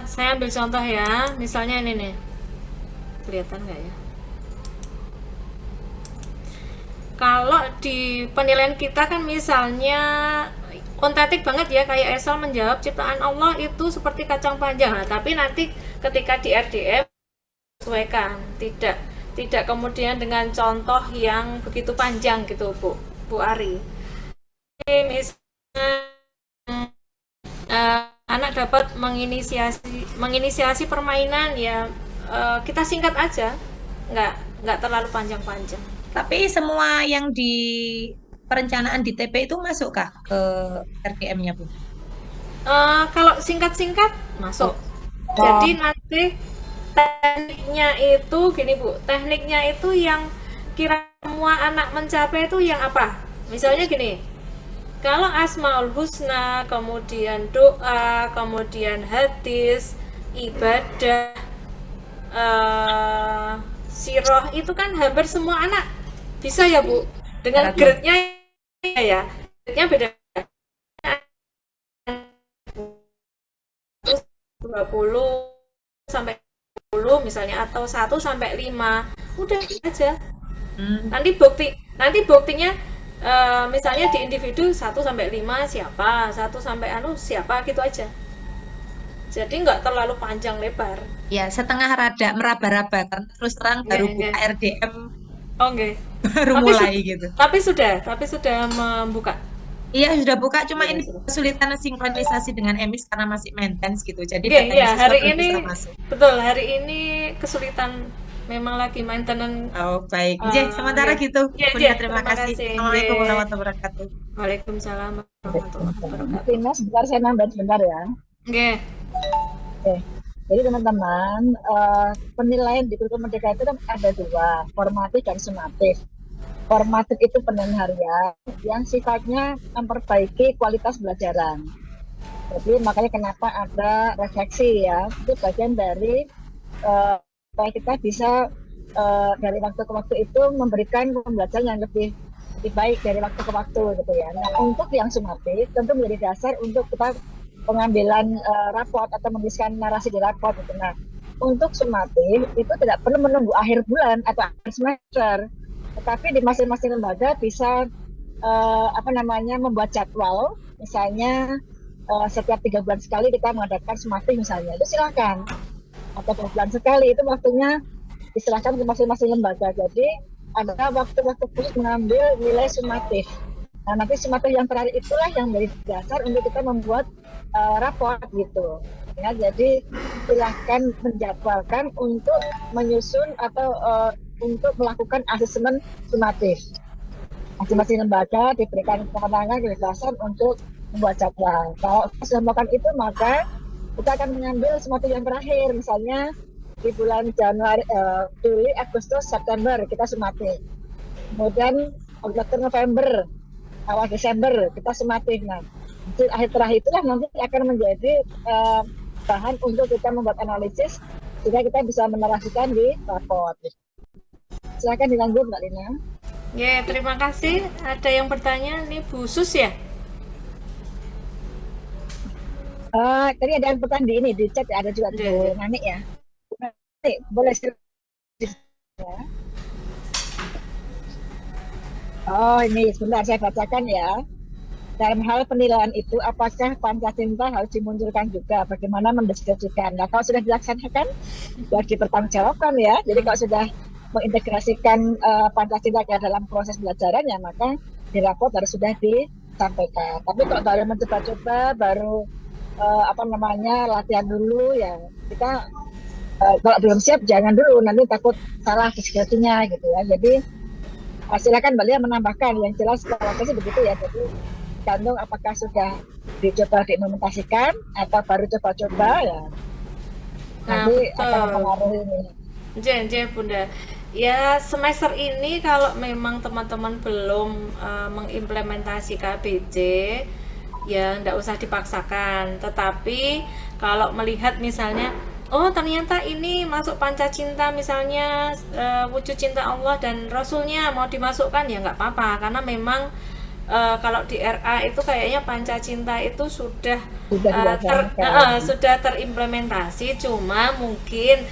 saya ambil contoh ya, misalnya ini nih, kelihatan nggak ya? Kalau di penilaian kita kan misalnya kontetik banget ya, kayak Esal menjawab ciptaan Allah itu seperti kacang panjang. Nah, tapi nanti ketika di RDM sesuaikan, tidak kemudian dengan contoh yang begitu panjang gitu Bu Ari. Misalnya anak dapat menginisiasi permainan ya, kita singkat aja, nggak terlalu panjang-panjang. Tapi semua yang di perencanaan di TP itu masukkah ke RDM-nya Bu? Kalau singkat-singkat masuk. Jadi nanti tekniknya itu gini Bu, tekniknya itu yang kira semua anak mencapai itu yang apa? Misalnya gini, kalau Asmaul Husna, kemudian doa, kemudian hadis, ibadah, siroh itu kan hampir semua anak bisa ya Bu, dengan grade-nya ya, grade-nya beda. 20 sampai 10 misalnya, atau 1 sampai 5, udah aja. Nanti buktinya misalnya di individu 1 sampai 5 siapa, 1 sampai siapa gitu aja. Jadi nggak terlalu panjang lebar. Ya, setengah rada meraba-raba kan terus terang baru buka RDM. Oke. Baru mulai gitu. Tapi sudah membuka. Iya, sudah buka, cuma ini kesulitan sinkronisasi dengan Emis karena masih maintenance gitu. Jadi iya, hari belum ini bisa masuk. betul, hari ini kesulitan, memang lagi maintenance. Oh, baik. Sementara gitu. Terima kasih. Assalamualaikum warahmatullahi wabarakatuh. Waalaikumsalam warahmatullahi wabarakatuh. Tina, sebentar saya nambah sebentar ya. Oke. Jadi teman-teman, penilaian di kurikulum Merdeka itu kan ada 2, formatif dan sumatif. Formatif itu penilaian harian yang sifatnya memperbaiki kualitas pembelajaran. Jadi makanya kenapa ada refleksi ya, itu bagian dari supaya kita bisa dari waktu ke waktu itu memberikan pembelajaran yang lebih baik dari waktu ke waktu gitu ya. Nah, untuk yang sumatif tentu menjadi dasar untuk kita pengambilan raport atau menuliskan narasi di raport gitu. Nah, untuk sumatif itu tidak perlu menunggu akhir bulan atau akhir semester, tetapi di masing-masing lembaga bisa membuat jadwal, misalnya setiap 3 bulan sekali kita mengadakan sumatif misalnya, itu silakan, atau 2 bulan sekali, itu waktunya diserahkan ke masing-masing lembaga. Jadi ada waktu-waktu khusus mengambil nilai sumatif. Nah, nanti sumatif yang terakhir itulah yang menjadi dasar untuk kita membuat raport gitu. Ya, jadi silahkan menjadwalkan untuk menyusun atau untuk melakukan asesmen sumatif. Masing-masing lembaga diberikan kewenangan kebebasan untuk membuat jadwal. Kalau sudah melakukan itu, maka kita akan mengambil sumatif yang terakhir, misalnya di bulan Januari, Juli, Agustus, September kita sumatif. Kemudian Oktober, November, awal Desember kita sumatif. Nah, di akhir terakhir itulah nanti akan menjadi bahan untuk kita membuat analisis sehingga kita bisa menarasikan di raport. Silakan dilanjut Mbak Lina. Ya, terima kasih. Ada yang bertanya nih, Bu Sus ya? Tadi ada yang bertanya di ini di chat ya, ada juga Bu Nani ya. Nani, boleh ya. Oh, ini sebentar saya bacakan ya. Dalam hal penilaian itu, apakah Pancasila harus dimunculkan juga? Bagaimana mendeskripsikan? Nah, kalau sudah dilaksanakan, sudah dipertanggungjawabkan ya. Jadi kalau sudah mengintegrasikan Pancasila ke dalam proses pelajaran ya, maka di raport harus sudah disampaikan. Tapi kalau baru mencoba-coba, baru latihan dulu ya, kita kalau belum siap jangan dulu, nanti takut salah deskripsinya gitu ya. Jadi silakan Mbak Lia menambahkan, yang jelas kalau sih begitu ya. Jadi gantung apakah sudah dicoba diimplementasikan atau baru coba-coba ya. Nah, Nanti akan betul. mempengaruhi ini. Jen, Bunda. Ya, semester ini kalau memang teman-teman belum mengimplementasi KBJ, ya nggak usah dipaksakan. Tetapi kalau melihat misalnya, oh ternyata ini masuk panca cinta misalnya wujud cinta Allah dan Rasulnya mau dimasukkan ya nggak apa-apa karena memang kalau di RA itu kayaknya panca cinta itu sudah Sudah sudah terimplementasi, cuma mungkin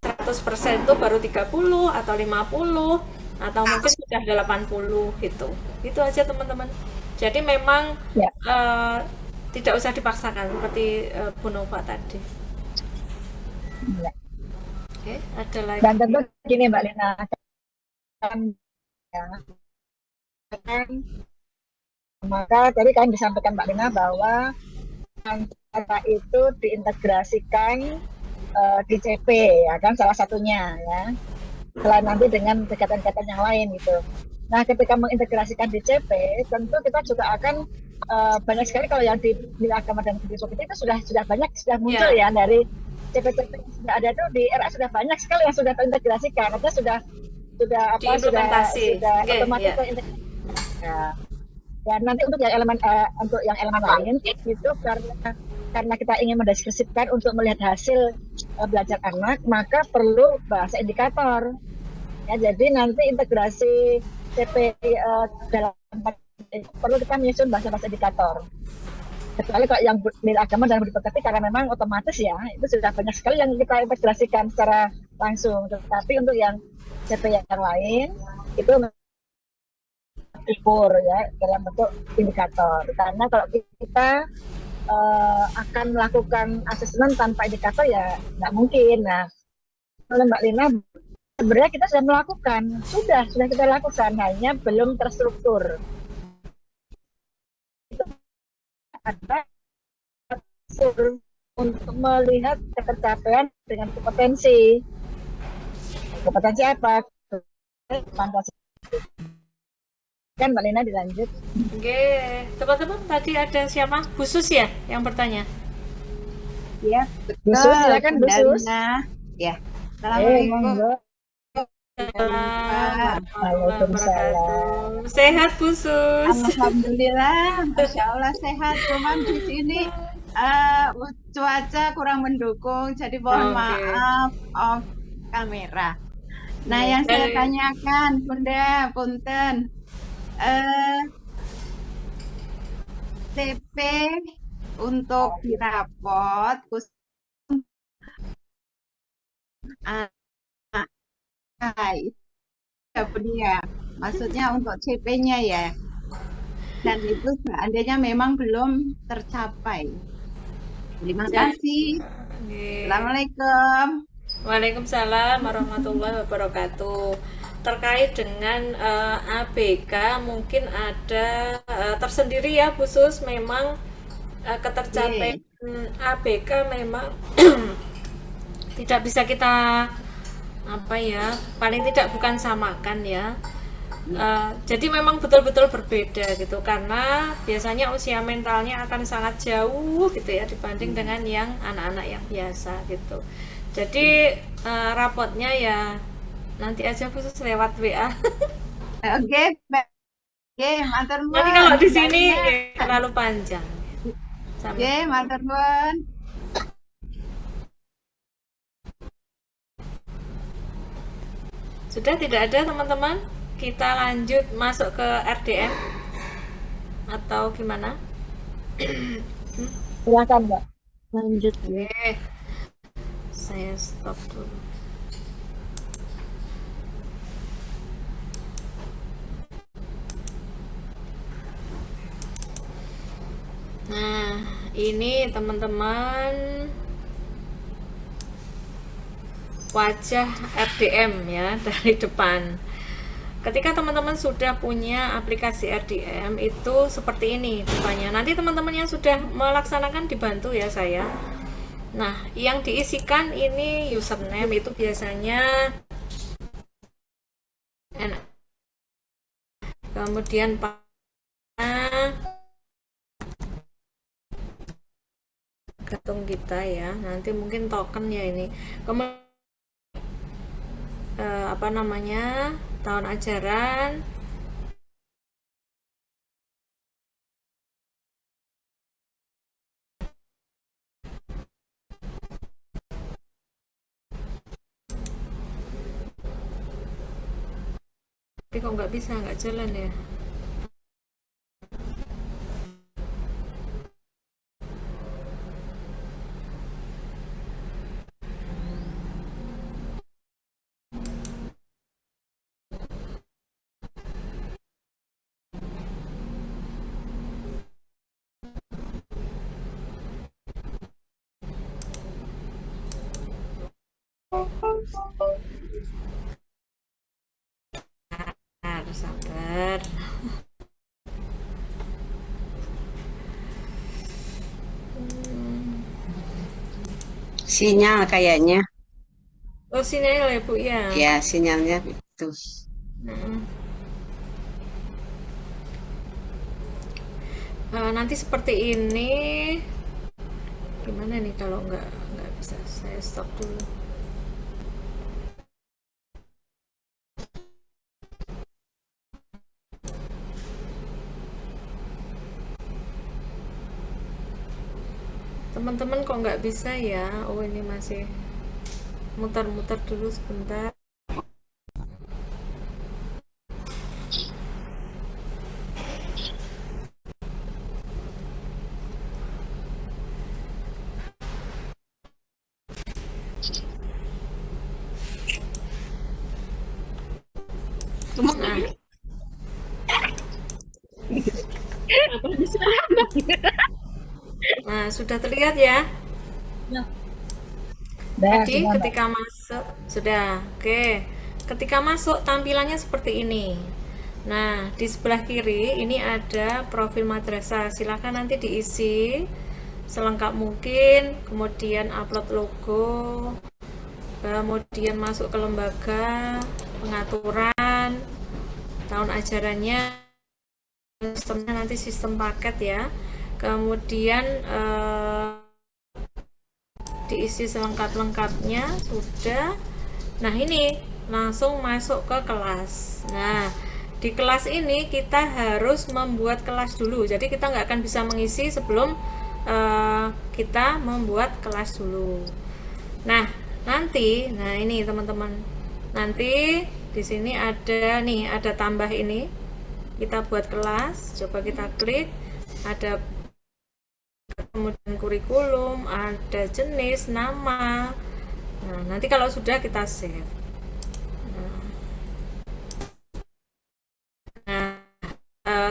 100% itu baru 30 atau 50 atau mungkin sudah 80 gitu. Itu aja teman-teman. Jadi memang Ya. tidak usah dipaksakan seperti Bu Nova tadi. Ya. Oke, ada lagi. Dan tentu gini Mbak Lina, kan, ya, kan, maka tadi kan disampaikan Mbak Lina bahwa Pancasila itu diintegrasikan di CP ya kan salah satunya ya. Selain nanti dengan kegiatan-kegiatan yang lain gitu. Nah, ketika mengintegrasikan di CP, tentu kita juga akan banyak sekali kalau yang di nilai agama dan filosofi itu sudah banyak sudah muncul ya dari CP-CP yang sudah ada itu di RA sudah banyak sekali yang sudah terintegrasikan. Artinya sudah Diimplementasi. otomatis terintegrasi. Ya. Dan nanti untuk yang elemen lain itu karena kita ingin mendeskripsikan untuk melihat hasil belajar anak, maka perlu bahasa indikator. Ya, jadi nanti integrasi CP dalam perlu kita menyusun bahasa indikator. Kecuali kalau yang nilai agama dan budi pekerti karena memang otomatis ya itu sudah banyak sekali yang kita integrasikan secara langsung. Tetapi untuk yang CP yang lain itu ukur ya dalam bentuk indikator. Karena kalau kita akan melakukan asesmen tanpa indikator ya nggak mungkin. Nah, oleh Mbak Lina sebenarnya kita sudah melakukan, sudah kita lakukan, hanya belum terstruktur. Itu ada struktur untuk melihat ketercapaian dengan kompetensi. Kompetensi apa? Pancasila. Kan Mbak Lina dilanjut. Oke, teman-teman tadi ada siapa? Khusus ya yang bertanya? Ya, Bu Sus, silakan Bu Sus. Ya. Assalamualaikum. Waalaikumsalam. Sehat Bu Sus? Alhamdulillah, Masya Allah sehat. Cuman di sini cuaca kurang mendukung, jadi mohon maaf off kamera. Nah, yang saya tanyakan, Bunda, punten. TP untuk di rapot ya, maksudnya untuk CP-nya ya, dan itu seandainya memang belum tercapai. Terima kasih. Assalamualaikum. Waalaikumsalam warahmatullahi wabarakatuh. Terkait dengan ABK mungkin ada tersendiri ya khusus memang ketercapaian ABK memang tidak bisa kita paling tidak bukan samakan ya. Jadi memang betul-betul berbeda gitu karena biasanya usia mentalnya akan sangat jauh gitu ya dibanding dengan yang anak-anak yang biasa gitu. Jadi rapotnya ya nanti aja khusus lewat WA. Oke, matur nuwun. Nanti kalau di sini terlalu panjang. Oke, matur nuwun. Sudah tidak ada teman-teman? Kita lanjut masuk ke RDM atau gimana? Silakan Mbak. Lanjut. Oke. Saya stop dulu. Nah, ini teman-teman wajah RDM ya dari depan. Ketika teman-teman sudah punya aplikasi RDM itu seperti ini depannya. Nanti teman-teman yang sudah melaksanakan dibantu ya saya. Nah, yang diisikan ini username itu biasanya kemudian gantung gini. kita ya. Nanti mungkin token ya ini. Kemudian apa namanya, tahun ajaran, tapi kok nggak bisa, nggak jalan ya. Sabar. Sinyal kayaknya. Oh, sinyal ya Bu ya. Ya, sinyalnya itu. Nanti seperti ini. Gimana nih kalau nggak bisa, saya stop dulu. Teman-teman kok nggak bisa ya? Oh, ini masih muter-muter dulu sebentar. Nah, sudah terlihat ya? Tadi ketika masuk sudah, oke. Ketika masuk tampilannya seperti ini. Nah, di sebelah kiri ini ada profil madrasah. Silakan nanti diisi selengkap mungkin, kemudian upload logo, kemudian masuk ke lembaga, pengaturan, tahun ajarannya, sistemnya nanti sistem paket ya. Kemudian diisi selengkap-lengkapnya sudah. Nah, ini langsung masuk ke kelas. Nah, di kelas ini kita harus membuat kelas dulu. Jadi kita nggak akan bisa mengisi sebelum kita membuat kelas dulu. Nah, nanti, nah ini teman-teman, nanti di sini ada nih, ada tambah ini. Kita buat kelas, coba kita klik, ada kemudian kurikulum, ada jenis, nama. Nah, nanti kalau sudah kita save.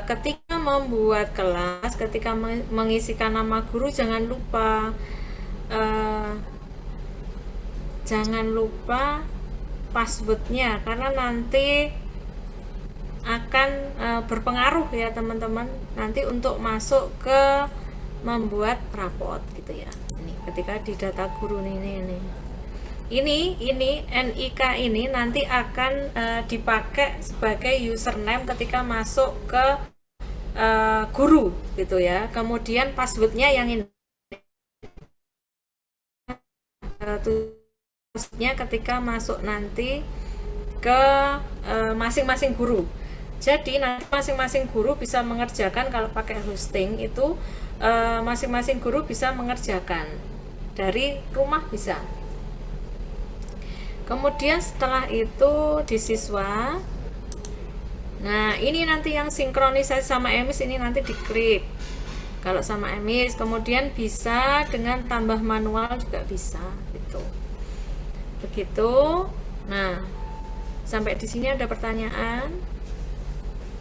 Ketika membuat kelas, ketika mengisikan nama guru, jangan lupa passwordnya, karena nanti akan berpengaruh ya teman-teman, nanti untuk masuk ke membuat rapot gitu ya. Ini ketika di data guru ini NIK ini nanti akan dipakai sebagai username ketika masuk ke guru gitu ya. Kemudian passwordnya yang ini tulisnya ketika masuk nanti ke masing-masing guru. Jadi nanti masing-masing guru bisa mengerjakan, kalau pakai hosting itu masing-masing guru bisa mengerjakan dari rumah bisa. Kemudian setelah itu di siswa, nah ini nanti yang sinkronisasi sama EMIS ini nanti diklik. Kalau sama EMIS, kemudian bisa dengan tambah manual juga bisa gitu. Begitu. Nah, sampai di sini ada pertanyaan.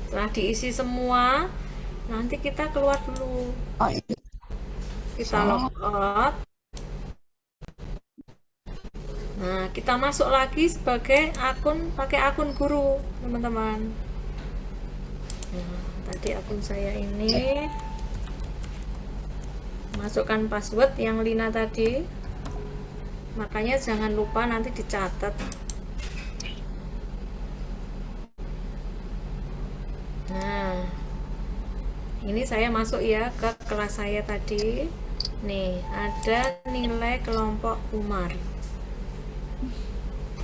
Setelah diisi semua, nanti kita keluar dulu. Kita log out. Nah, kita masuk lagi sebagai akun, pakai akun guru, teman-teman. Nah, tadi akun saya ini, masukkan password yang Lina tadi. Makanya jangan lupa nanti dicatat. Nah, ini saya masuk ya ke kelas saya tadi. Nih, ada nilai kelompok Umar.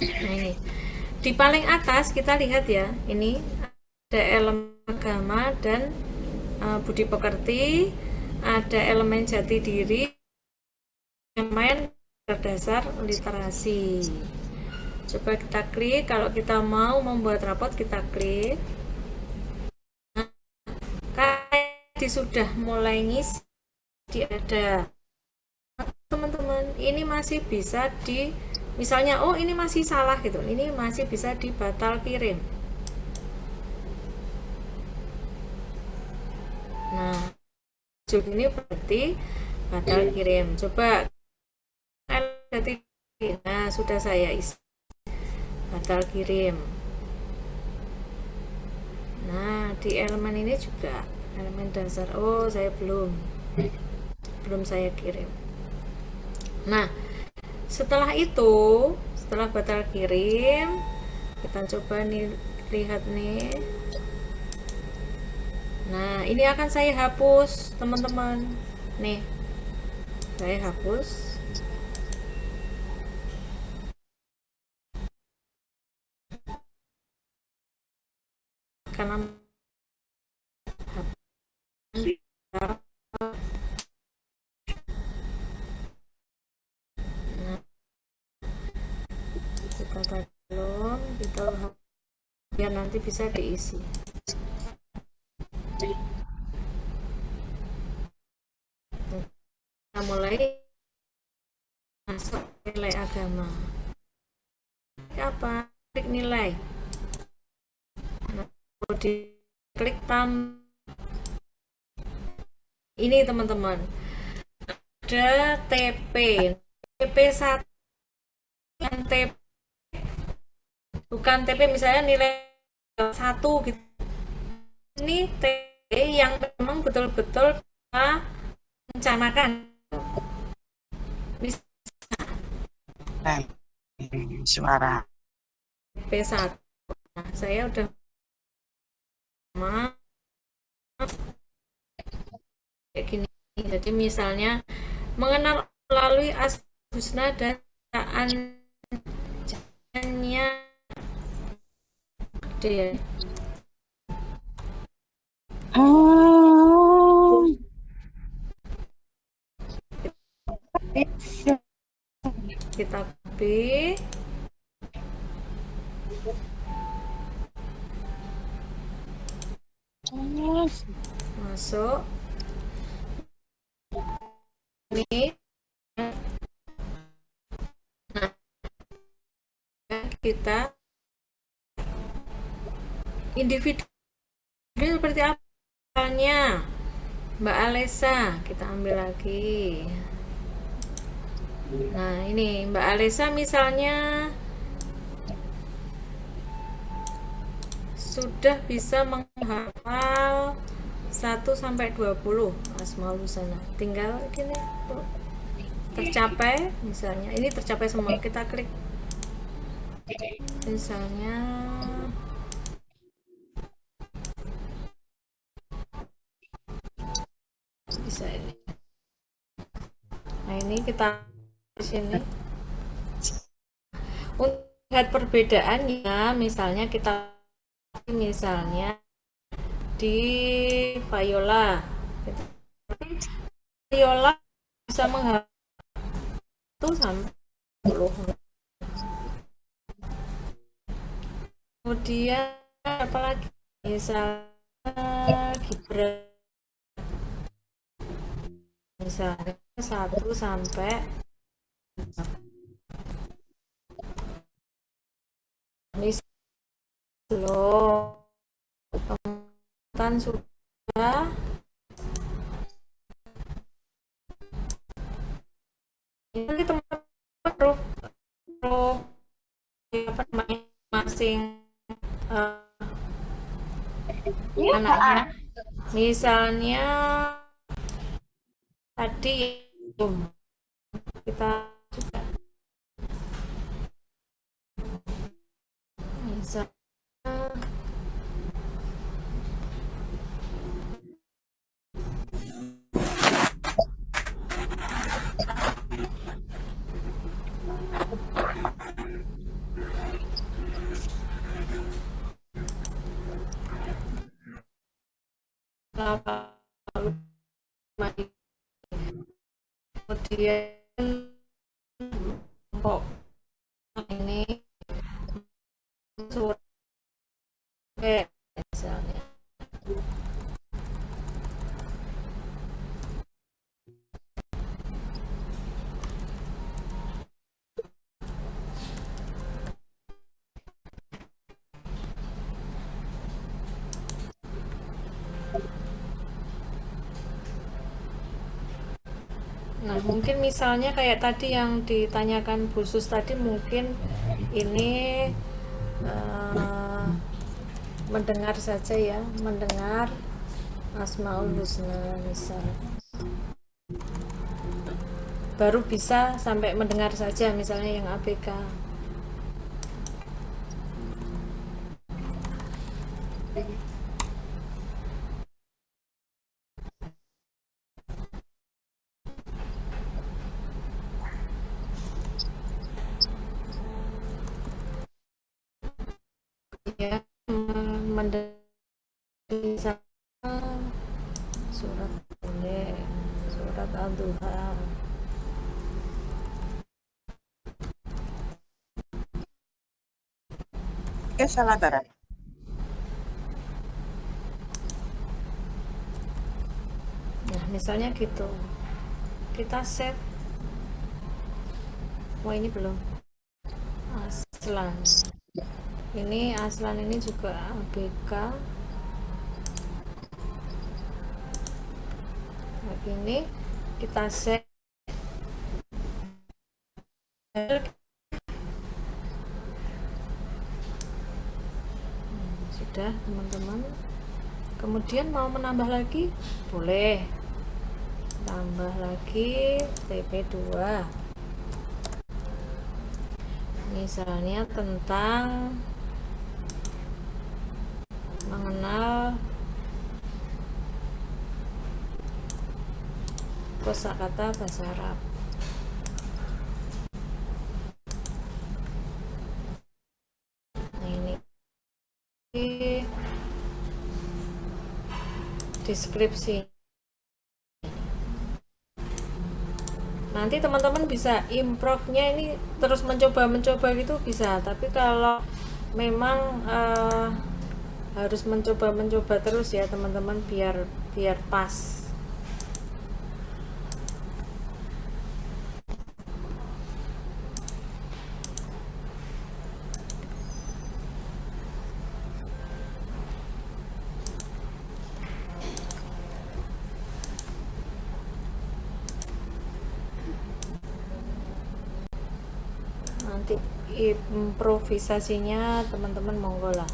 Nah, ini. Di paling atas kita lihat ya, ini ada elemen agama dan budi pekerti, ada elemen jati diri, elemen berdasar literasi. Coba kita klik, kalau kita mau membuat rapot kita klik. Nah, kayak sudah mulai ngisi ada. Teman-teman, ini masih bisa misalnya, oh ini masih salah gitu, ini masih bisa dibatal kirim. Nah, ini berarti batal kirim. Coba, nah sudah saya isi batal kirim. Nah, di elemen ini juga elemen dasar. Oh, saya belum saya kirim. Nah, setelah itu, setelah batal kirim, kita coba nih, lihat nih. Nah, ini akan saya hapus, teman-teman. Nih, saya hapus. Karena kita belum, kita biar nanti bisa diisi. Kita mulai masuk nilai agama. Apa? Klik nilai. Nah, kalau diklik ini teman-teman, ada TP 1, TP bukan TP misalnya nilai 1 gitu. Ini TP yang memang betul-betul kita rencanakan. Bisa Suara. TP 1. Nah, saya udah kayak gini. Jadi misalnya mengenal melalui asal husna dan jalannya gede. Kita copy. Masuk. Ini. Nah, kita individu seperti apa? Misalnya Mbak Alesa, kita ambil lagi. Nah, ini Mbak Alesa misalnya sudah bisa menghafal 1 sampai 20 Asmaul Husna. Tinggal gini tercapai, misalnya ini tercapai semua, kita klik misalnya bisa ini. Nah, ini kita di sini untuk lihat perbedaannya, misalnya kita di Viola bisa menghafal 1 sampai 10. Kemudian apalagi misalnya Gibran, misalnya 1 sampai belum kemudian sudah ini teman-teman apa namanya masing anaknya, misalnya tadi kita juga misalnya lalu mandi. Kemudian kelompok ini surat misalnya. Nah, mungkin misalnya kayak tadi yang ditanyakan Bu Sus tadi, mungkin ini mendengar saja ya, mendengar Asmaul Husna misal. Baru bisa sampai mendengar saja misalnya yang ABK. Ya, mendengar surat boleh, surat Al-Duha. Oke, salah barat. Nah, misalnya gitu. Kita save. Wah, ini belum. Aslan. Ini Aslan ini juga ABK. Nah, ini kita save. Sudah, teman-teman. Kemudian mau menambah lagi? Boleh. Tambah lagi TP2. Misalnya tentang mengenal kosakata bahasa Arab. Nah, ini deskripsi. Nanti teman-teman bisa improve-nya ini terus mencoba gitu bisa, tapi kalau memang harus mencoba terus ya teman-teman, biar pas. Nanti improvisasinya teman-teman monggo lah.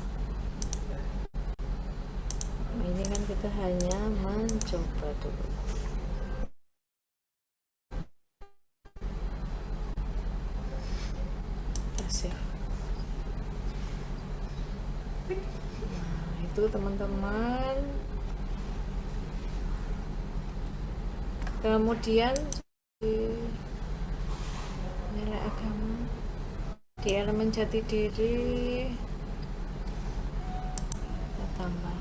Ini kan kita hanya mencoba dulu. Kasih. Nah, itu teman-teman. Kemudian di nilai agama, di elemen jati diri kita tambah.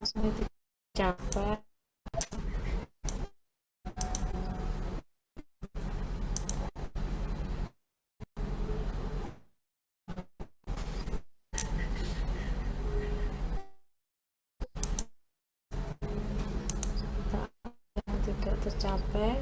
Ini capek. Tidak tercapai.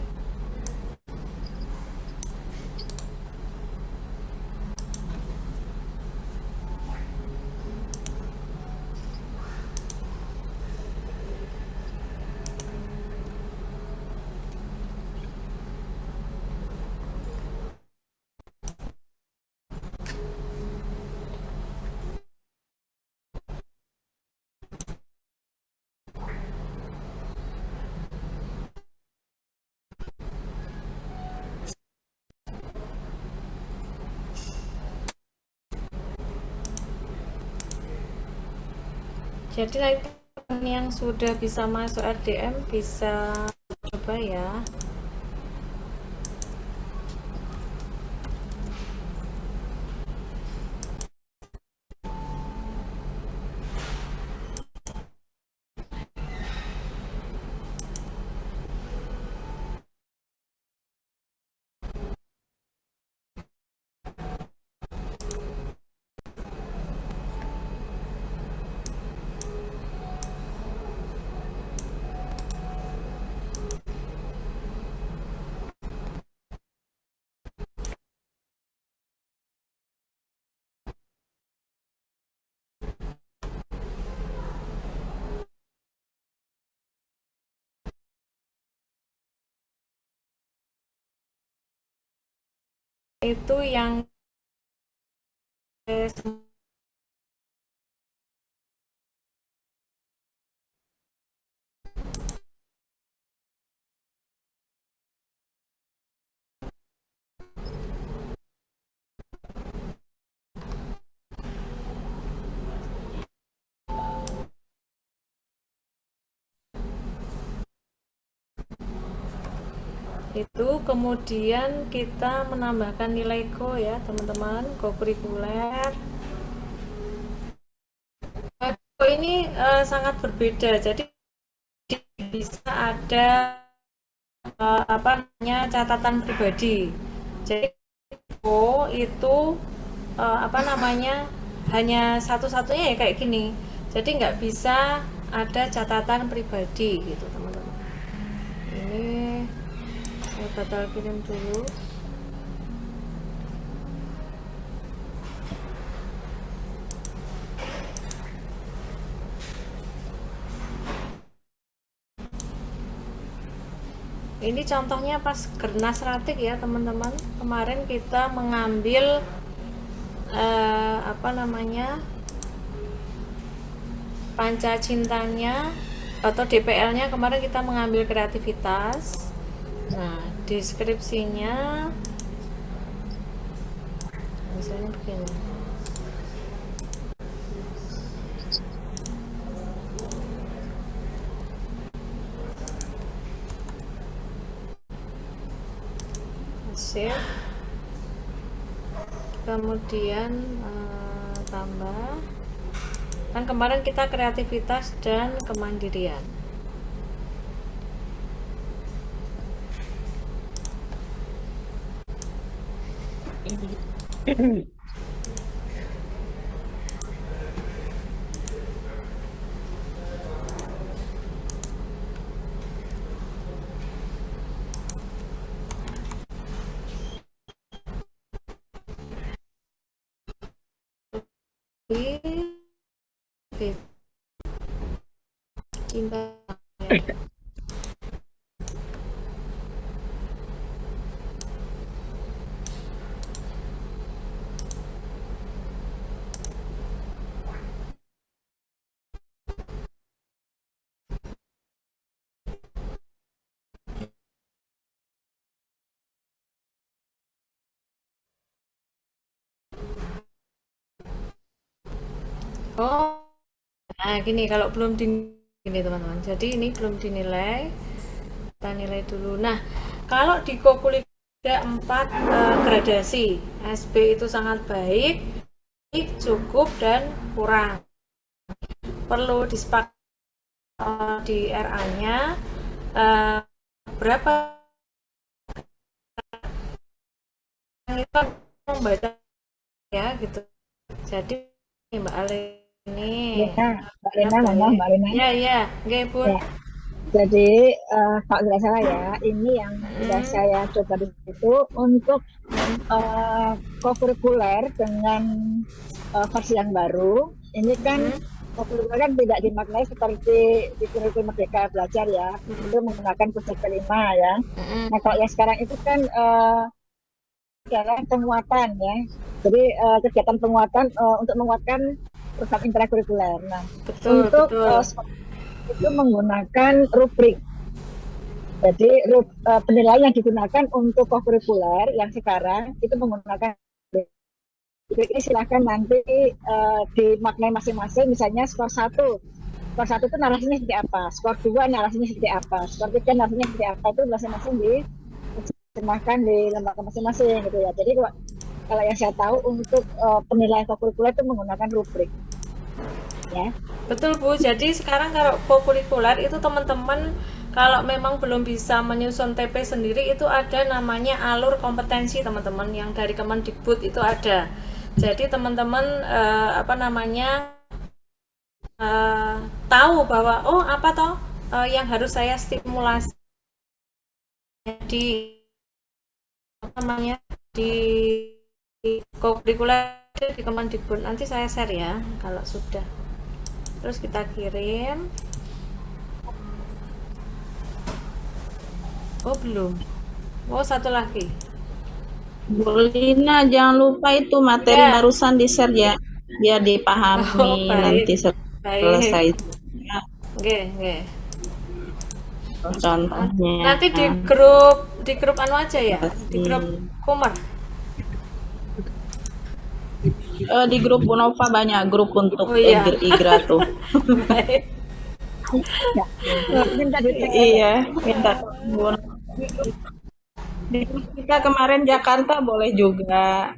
Jadi nanti yang sudah bisa masuk RDM bisa coba ya. Itu yang itu kemudian kita menambahkan nilai go ya teman-teman, go kurikuler. Go ini sangat berbeda, jadi bisa ada apa namanya catatan pribadi. Jadi go itu apa namanya hanya satu-satunya ya kayak gini, jadi nggak bisa ada catatan pribadi gitu teman-teman. Ini saya batal kirim dulu. Ini contohnya pas Gernas Ratik ya teman-teman. Kemarin kita mengambil apa namanya panca cintanya atau DPL-nya. Kemarin kita mengambil kreativitas. Nah, deskripsinya misalnya begini. Save. Kemudian tambah. Kan kemarin kita kreativitas dan kemandirian. Cinta. Oh, nah gini kalau belum gini teman-teman. Jadi ini belum dinilai, kita nilai dulu. Nah, kalau di Kokulik ada 4 gradasi. SB itu sangat baik, cukup dan kurang. Perlu disepakati di RA-nya berapa yang itu membaca ya gitu. Jadi Mbak Ale ini Mbak Lena, Mbak Lena. Ya, nggih, Bu. Ya. Jadi kalau tidak salah ya, ini yang sudah saya coba di situ untuk kokurikuler dengan versi yang baru. Ini kan kokurikuler kan tidak dimaknai seperti di kurikulum Merdeka Belajar ya, itu menggunakan konsep kelima ya. Nah kalau yang sekarang itu kan penguatan ya. Jadi kegiatan penguatan untuk menguatkan program intrakurikuler. Nah, untuk itu menggunakan rubrik. Jadi penilaian yang digunakan untuk kokurikuler yang sekarang itu menggunakan rubrik. Ini silakan nanti dimaknai masing-masing. Misalnya skor 1 skor 1 itu narasinya seperti apa, skor 2 narasinya seperti apa, skor 3 narasinya seperti apa, itu masing-masing diterjemahkan di lembaga masing-masing gitu ya. Jadi kalau yang saya tahu untuk penilaian kokurikuler itu menggunakan rubrik. Ya. Betul Bu, jadi sekarang kalau kokurikuler itu teman-teman kalau memang belum bisa menyusun TP sendiri itu ada namanya alur kompetensi teman-teman yang dari Kemendikbud itu ada. Jadi teman-teman tahu bahwa oh apa toh yang harus saya stimulasi di di kokurikuler di Kemendikbud. Nanti saya share ya kalau sudah. Terus kita kirim. Oh belum. Oh satu lagi. Bu Lina, jangan lupa itu materi Ya. barusan di-share ya, biar dipahami Oh, baik. nanti selesai. Oke. Contohnya. Nanti di grup anu aja ya, di grup Kumar. Di grup Unova banyak grup untuk Oh, iya. Igra tuh. Baik. Minta di Iya, minta. Di grup kita kemarin Jakarta boleh juga.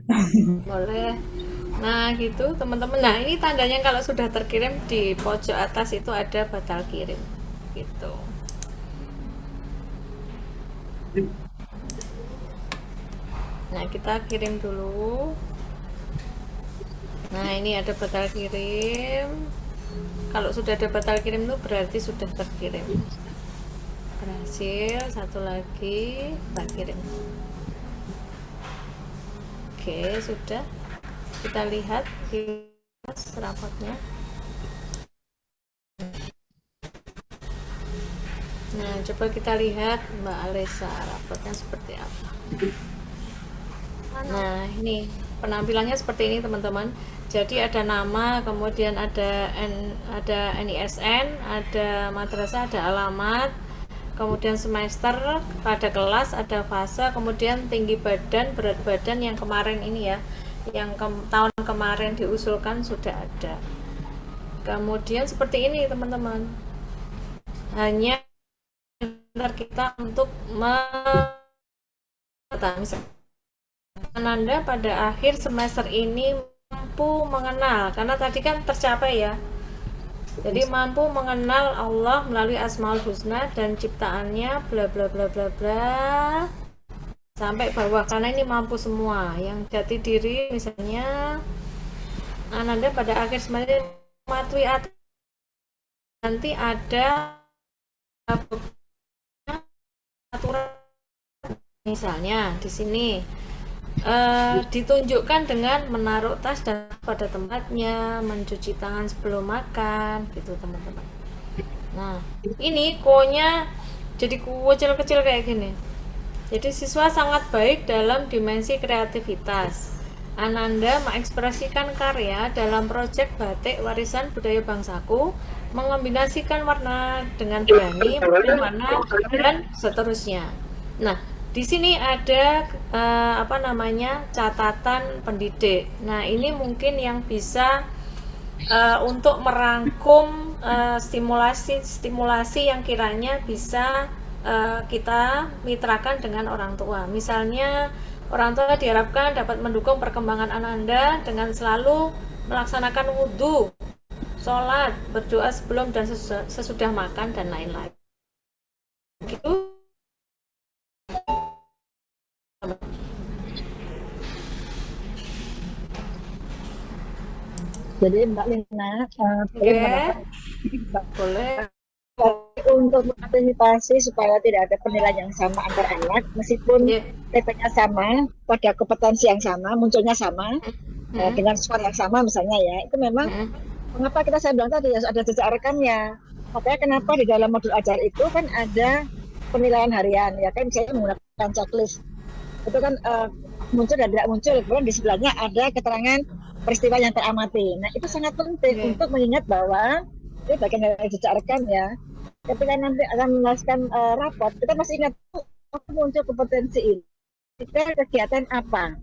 Boleh. Nah gitu teman-teman. Nah ini tandanya kalau sudah terkirim di pojok atas itu ada batal kirim gitu. Nah kita kirim dulu. Nah ini ada batal kirim. Kalau sudah ada batal kirim itu berarti sudah terkirim. Berhasil. Satu lagi tak kirim. Oke sudah. Kita lihat di rapotnya. Nah coba kita lihat Mbak Alesa rapotnya seperti apa. Nah ini penampilannya seperti ini teman-teman. Jadi ada nama, kemudian ada NISN, ada madrasah, ada alamat, kemudian semester, pada kelas, ada fase, kemudian tinggi badan, berat badan yang kemarin ini ya, yang tahun kemarin diusulkan sudah ada. Kemudian seperti ini teman-teman. Hanya kita untuk Anda pada akhir semester ini mampu mengenal, karena tadi kan tercapai ya. Jadi mampu mengenal Allah melalui Asmaul Husna dan ciptaannya bla bla bla bla bla sampai bawah, karena ini mampu semua. Yang jati diri misalnya Anda pada akhir semester mematuhi nanti ada aturan misalnya di sini ditunjukkan dengan menaruh tas dan pada tempatnya, mencuci tangan sebelum makan gitu teman-teman. Nah ini ko-nya jadi kecil-kecil kayak gini. Jadi siswa sangat baik dalam dimensi kreativitas. Ananda mengekspresikan karya dalam proyek batik warisan budaya bangsaku, mengombinasikan warna dengan berani, warna dan seterusnya. Nah di sini ada catatan pendidik. Nah ini mungkin yang bisa untuk merangkum stimulasi yang kiranya bisa kita mitrakan dengan orang tua. Misalnya orang tua diharapkan dapat mendukung perkembangan Ananda dengan selalu melaksanakan wudhu, sholat, berdoa sebelum dan sesudah makan dan lain-lain. Gitu. Jadi Mbak Lina, boleh untuk mengantisipasi supaya tidak ada penilaian yang sama antar anak, meskipun TP-nya sama, pada kompetensi yang sama, munculnya sama, dengan skor yang sama misalnya ya, itu memang mengapa saya bilang tadi ada jejak rekamnya. Makanya kenapa di dalam modul ajar itu kan ada penilaian harian, ya kan misalnya menggunakan checklist. Itu kan muncul dan tidak muncul, kemudian di sebelahnya ada keterangan peristiwa yang teramati. Nah itu sangat penting untuk mengingat bahwa ini bagian dari jejak rekam ya. Ketika nanti akan menuliskan raport, kita masih ingat muncul kompetensi ini. Kita kegiatan apa?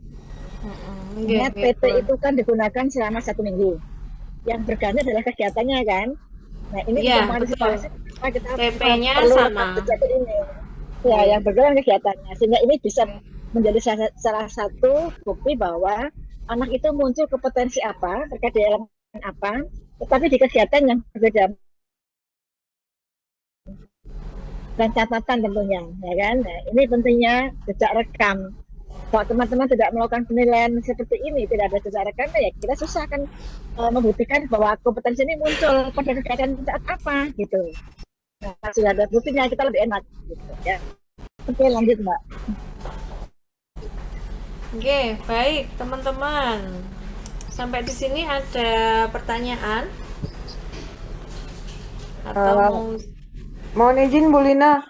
Ingat PT itu kan digunakan selama 1 minggu. Yang berganti adalah kegiatannya kan. Nah, ini Iya, untuk betul. mengantisipasi kenapa kita TP-nya perlu sama. rekam jejak ini. Ya, yang bergerak kegiatannya. Sehingga ini bisa menjadi salah satu bukti bahwa anak itu muncul kompetensi apa, terkait di elemen apa, tetapi di kegiatan yang berbeda. Dan catatan tentunya, ya kan? Nah, ini pentingnya jejak rekam. Kalau teman-teman tidak melakukan penilaian seperti ini, tidak ada jejak rekam, ya kita susah akan membuktikan bahwa kompetensi ini muncul pada kegiatan saat apa, gitu. Nah, sudah ada buktinya, kita lebih enak, gitu, ya. Oke, lanjut, Mbak. Oke, baik teman-teman. Sampai di sini ada pertanyaan atau Mohon izin Bu Lina,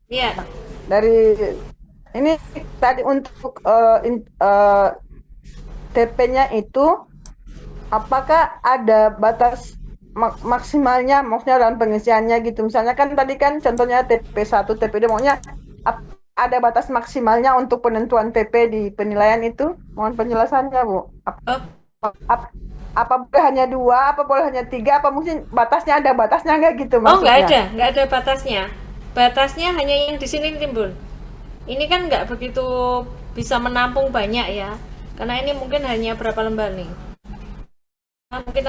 ya, dari ini tadi untuk TP-nya itu apakah ada batas maksimalnya, maksudnya dalam pengisiannya gitu. Misalnya kan tadi kan contohnya TP1, TP2, maksudnya ada batas maksimalnya untuk penentuan TP di penilaian itu? Mohon penjelasannya, Bu. Apa boleh hanya 2, apa boleh hanya 3, apa mungkin batasnya ada batasnya nggak gitu maksudnya? nggak ada batasnya. Batasnya hanya yang di sini timbul. Ini kan nggak begitu bisa menampung banyak ya, karena ini mungkin hanya berapa lembar nih. Nah, mungkin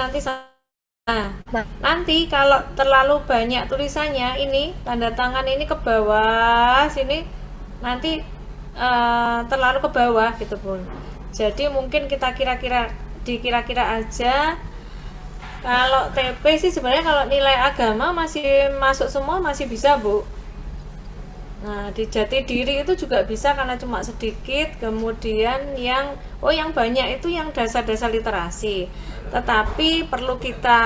nanti kalau terlalu banyak tulisannya, ini tanda tangan ini ke bawah sini, nanti terlalu ke bawah gitu Bun. Jadi mungkin kita dikira-kira aja. Kalau TP sih sebenarnya kalau nilai agama masih masuk semua masih bisa Bu. Nah, di jati diri itu juga bisa karena cuma sedikit. Kemudian yang banyak itu yang dasar-dasar literasi. Tetapi perlu kita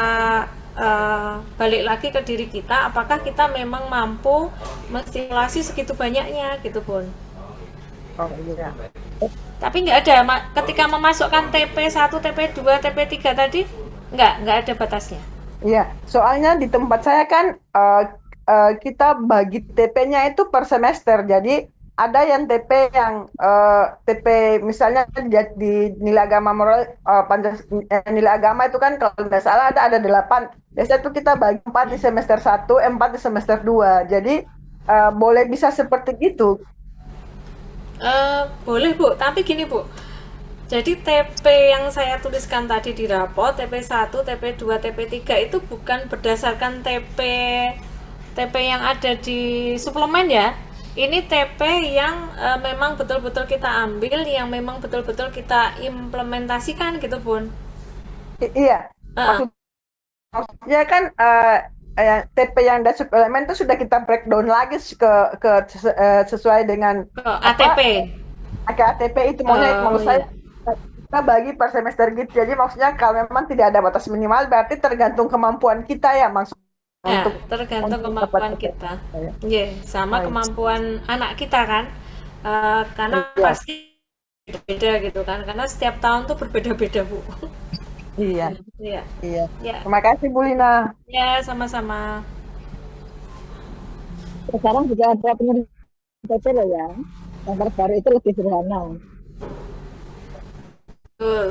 balik lagi ke diri kita, apakah kita memang mampu menstimulasi segitu banyaknya gitu Bun. Oh iya. Tapi nggak ada ketika memasukkan TP1, TP2, TP3 tadi nggak ada batasnya. Iya, soalnya di tempat saya kan kita bagi TP-nya itu per semester. Jadi ada yang TP yang TP misalnya di nilai agama moral, nilai agama itu kan kalau nggak salah ada 8. Biasanya itu kita bagi 4 di semester 1, 4 di semester 2. Jadi boleh bisa seperti itu. Boleh Bu, tapi gini Bu, jadi TP yang saya tuliskan tadi di rapot, TP1, TP2, TP3 itu bukan berdasarkan TP yang ada di suplemen ya. Ini TP yang memang betul-betul kita ambil, yang memang betul-betul kita implementasikan gitu Bun. Iya, maksudnya kan TP yang ada suplemen itu sudah kita breakdown lagi sesuai dengan ATP. ATP itu maksud saya kita bagi per semester gitu. Jadi maksudnya kalau memang tidak ada batas minimal berarti tergantung kemampuan kita ya untuk tergantung kemampuan kita. Yeah, sama kemampuan anak kita kan. Karena pasti beda gitu kan. Karena setiap tahun tuh berbeda-beda Bu. Iya. Ya. Terima kasih Bu Lina. Ya, sama-sama. Sekarang juga ada penelitian TP loh ya. Yang terbaru itu lebih sederhana.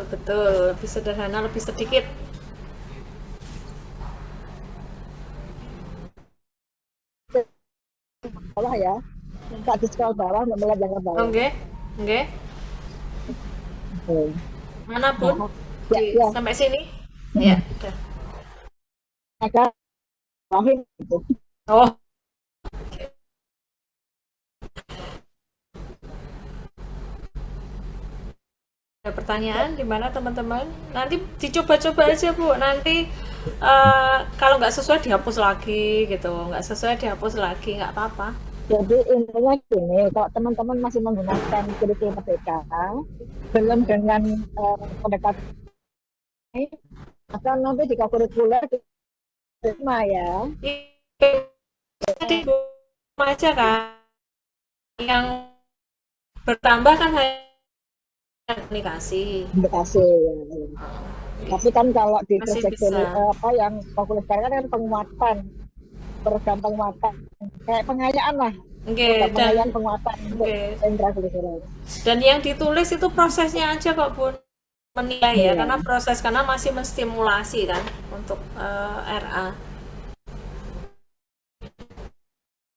Betul. Lebih sederhana, lebih sedikit. Bawah ya. Minta di sekolah bawah, nggak melihat yang bawah. Oke. Mana Bun? Ya. Sampai sini? Ya, udah. Maka gitu. Oh. Ada pertanyaan di mana teman-teman? Nanti dicoba-coba aja Bu. Nanti kalau nggak sesuai dihapus lagi gitu, nggak sesuai dihapus lagi, nggak apa-apa. Jadi intinya gini, kalau teman-teman masih menggunakan kurikulum merdeka, belum dengan pendekatan ini, maka nanti di kurikuler terima ya. Jadi aja kan, yang bertambah kan hanya komunikasi. Ya. Tapi kan kalau di Masih proyek bisa. yang fokus kan penguatan, program penguatan, kayak pengayaan lah. Oke, Pengayaan penguatan untuk oke. sentra kultural. Dan yang ditulis itu prosesnya aja kok Bun, menilai ya, karena masih menstimulasi kan untuk RA.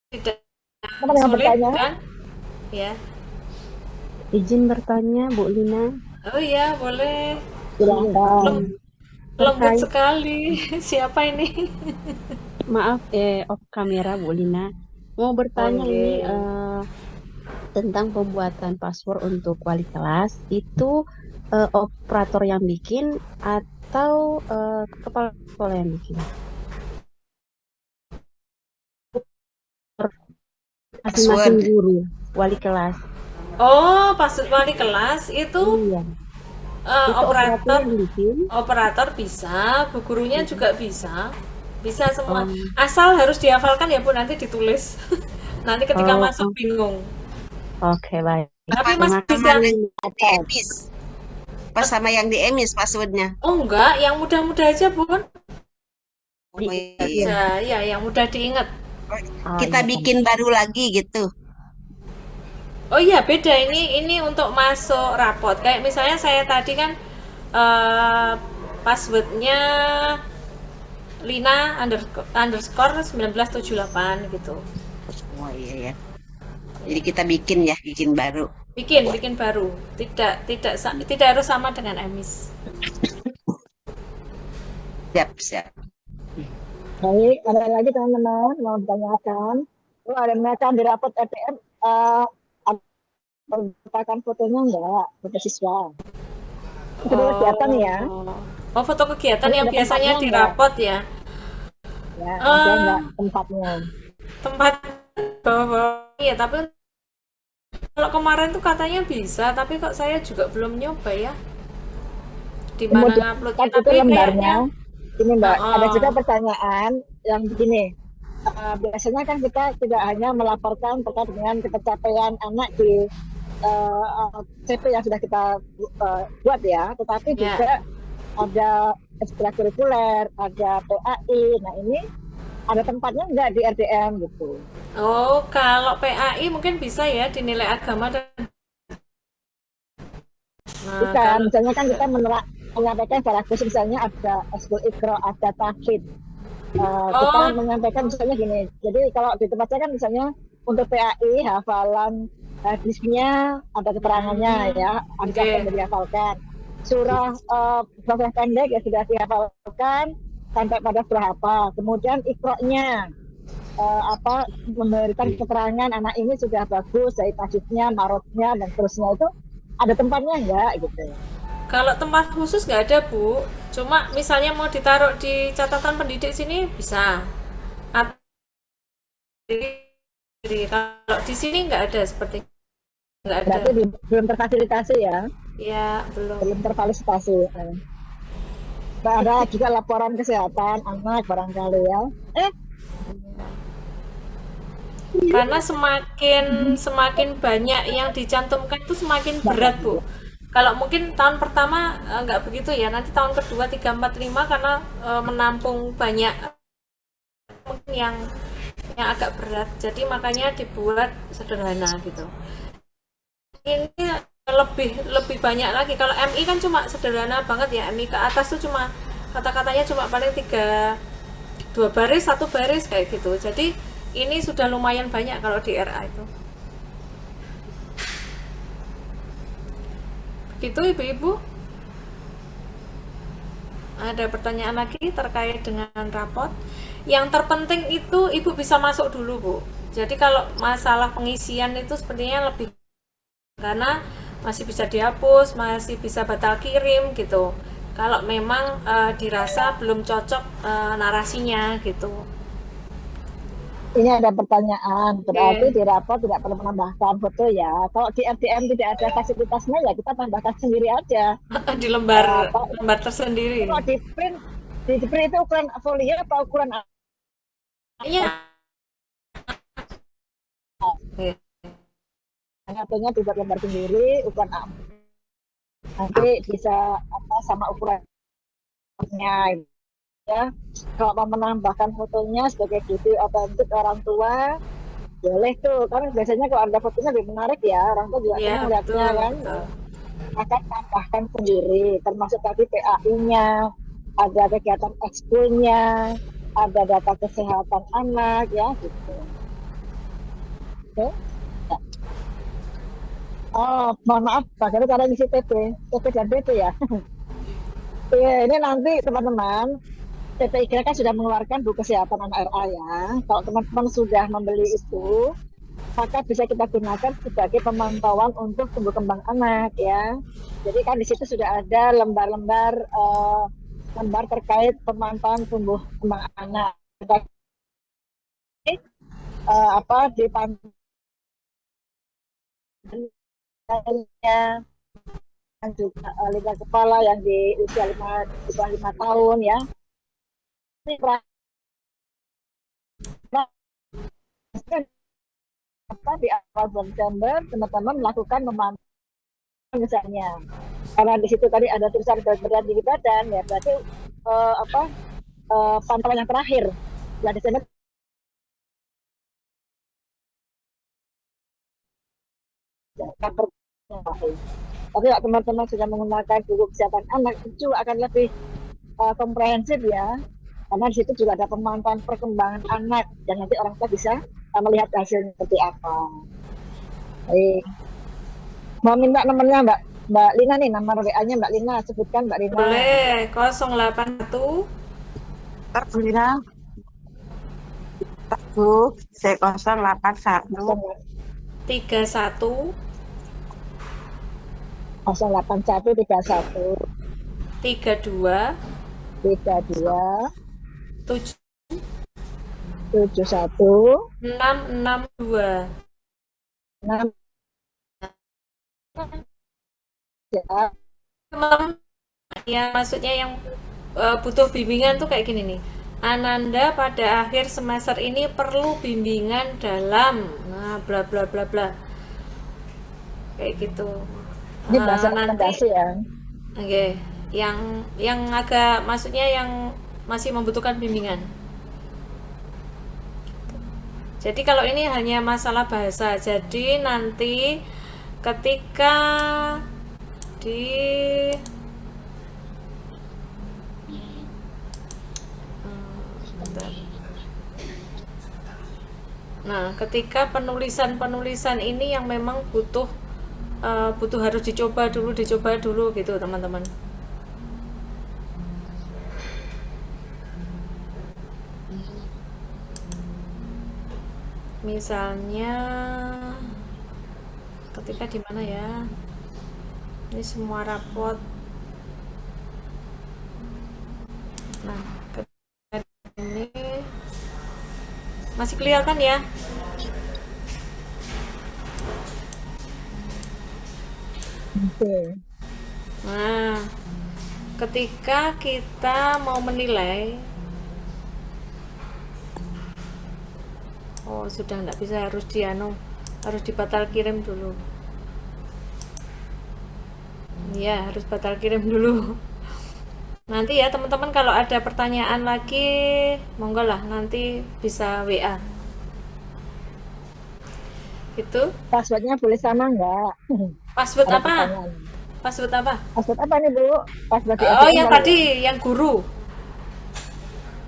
tidak Apa yang sulit bertanya? kan? Ya. Izin bertanya, Bu Lina. Oh iya, boleh. Silakan. Lembut Terkait, sekali. Siapa ini? maaf, off kamera Bu Lina. Mau bertanya ini tentang pembuatan password untuk wali kelas itu operator yang bikin atau kepala sekolah yang bikin? Masing-masing guru wali kelas. Oh, password wali kelas itu Iya. Itu operator yang bikin. operator bisa, bu gurunya juga bisa semua. Asal harus dihafalkan ya Bu, nanti ditulis. Nanti ketika masuk bingung. Oke, baik. Tapi masih bisa. emis. Pas sama yang di emis passwordnya. Oh enggak, yang mudah-mudah aja Bun. Oh, iya. Bisa, ya yang mudah diingat. Kita bikin baru lagi gitu. Oh iya beda, ini untuk masuk rapot. Kayak misalnya saya tadi kan passwordnya Lina underscore 1978 gitu. Oh iya ya. Jadi kita bikin baru. Bikin baru. Tidak harus sama dengan emis. Siap. Baik, ada lagi teman-teman mau ditanyakan. Oh, ada mereka di rapot RTM merupakan fotonya enggak, foto siswa. Itu kegiatan ya. Oh, foto kegiatan yang biasanya di rapot ya. Ya, ada enggak tempatnya. Tempat bawah. Iya, tapi kalau kemarin tuh katanya bisa, tapi kok saya juga belum nyoba ya. Di mana nguploadnya, Itu lembarnya. Ini Mbak, ada juga pertanyaan yang begini. Biasanya kan kita tidak hanya melaporkan terkait dengan pencapaian anak di CP yang sudah kita buat ya, tetapi juga ada ekstrakurikuler, ada PAI. Nah ini ada tempatnya enggak di RDM gitu? Oh, kalau PAI mungkin bisa ya dinilai agama dan bukan, misalnya kan kita menyampaikan secara khusus, misalnya ada Eskul Iqra, ada Tahfidz. Kita menyampaikan misalnya gini, jadi kalau di tempat saya kan misalnya untuk PAI hafalan hadisnya ada keterangannya ya, ada yang dihafalkan. Surah pendek ya sudah dihafalkan sampai pada surah apa. Kemudian Iqra-nya memberikan keterangan anak ini sudah bagus dari tajwidnya, marotnya dan seterusnya, itu ada tempatnya enggak gitu. Kalau tempat khusus nggak ada Bu, cuma misalnya mau ditaruh di catatan pendidik sini bisa. Kalau di sini nggak ada, seperti nggak ada. Berarti belum terfasilitasi ya? Ya belum. Belum terfasilitasi. Ada juga laporan kesehatan anak barangkali ya. Karena semakin banyak yang dicantumkan itu semakin berat Bu. Kalau mungkin tahun pertama nggak begitu ya, nanti tahun kedua 3, 4, 5 karena menampung banyak mungkin yang agak berat, jadi makanya dibuat sederhana gitu. Ini lebih banyak lagi. Kalau MI kan cuma sederhana banget ya, MI ke atas tuh cuma kata-katanya cuma paling 2 baris, 1 baris kayak gitu. Jadi ini sudah lumayan banyak kalau di RA itu. Gitu ibu-ibu. Ada pertanyaan lagi terkait dengan rapot. Yang terpenting itu ibu bisa masuk dulu Bu. Jadi kalau masalah pengisian itu sepertinya lebih, karena masih bisa dihapus, masih bisa batal kirim gitu. Kalau memang dirasa belum cocok narasinya gitu. Ini ada pertanyaan, berarti di rapot tidak perlu menambahkan foto ya. Kalau di RDM tidak ada fasilitasnya ya kita tambahkan sendiri aja. Di lembar tersendiri. Kalau di print itu ukuran folio atau ukuran Iya. Fotonya dibuat lembar sendiri, ukuran A. Nanti bisa sama ukurannya. Ya, kalau mau menambahkan fotonya sebagai bukti otentik orang tua, boleh tuh. Karena biasanya kalau ada fotonya lebih menarik ya, orang tua juga melihatnya kan. Akan tambahkan sendiri, termasuk tadi PAI-nya, ada kegiatan ekskulnya, ada data kesehatan anak ya gitu. Oke. Oh, mohon maaf, bagaimana cara ngisi TP dan BP ya? Iya, ini nanti teman-teman, TPIK kan sudah mengeluarkan buku kesehatan anak RA ya. Kalau teman-teman sudah membeli itu, maka bisa kita gunakan sebagai pemantauan untuk tumbuh kembang anak ya. Jadi kan di situ sudah ada lembar-lembar lembar terkait pemantauan tumbuh kembang anak. Apa dipantau dan juga lidah kepala yang di usia 5 tahun ya. Ini di awal Desember teman-teman melakukan pemantauan misalnya. Karena di situ tadi ada tulisan berat tinggi badan ya, berarti pantauan yang terakhir bulan Desember. Tapi kalau teman-teman sudah menggunakan buku kesehatan anak itu akan lebih komprehensif ya, karena di situ juga ada pemantauan perkembangan anak dan nanti orang tua bisa melihat hasilnya seperti apa. Baik, mau minta nomornya Mbak Lina nih, nomor WA-nya Mbak Lina, sebutkan Mbak Lina. Boleh, 081 Terbilang Teguh C081 31 081 31 32 71 662. 6 ya. Teman yang maksudnya yang butuh bimbingan tuh kayak gini nih. Ananda pada akhir semester ini perlu bimbingan dalam bla bla bla bla. Kayak gitu. Ini bahasa Nanti ya. Oke, yang agak maksudnya yang masih membutuhkan bimbingan. Jadi kalau ini hanya masalah bahasa, jadi nanti ketika di ketika penulisan ini yang memang butuh harus dicoba dulu gitu teman-teman. Misalnya ketika di mana ya? Ini semua rapot. Nah, ketika ini masih kelihatan ya? Oke. Nah, ketika kita mau menilai, sudah nggak bisa, harus dibatal kirim dulu. Ya, harus batal kirim dulu. Nanti ya teman-teman kalau ada pertanyaan lagi, monggo lah nanti bisa WA. Itu passwordnya boleh sama nggak? Password apa? Password apa? Password apa nih Bu? Password yang tadi, yang guru.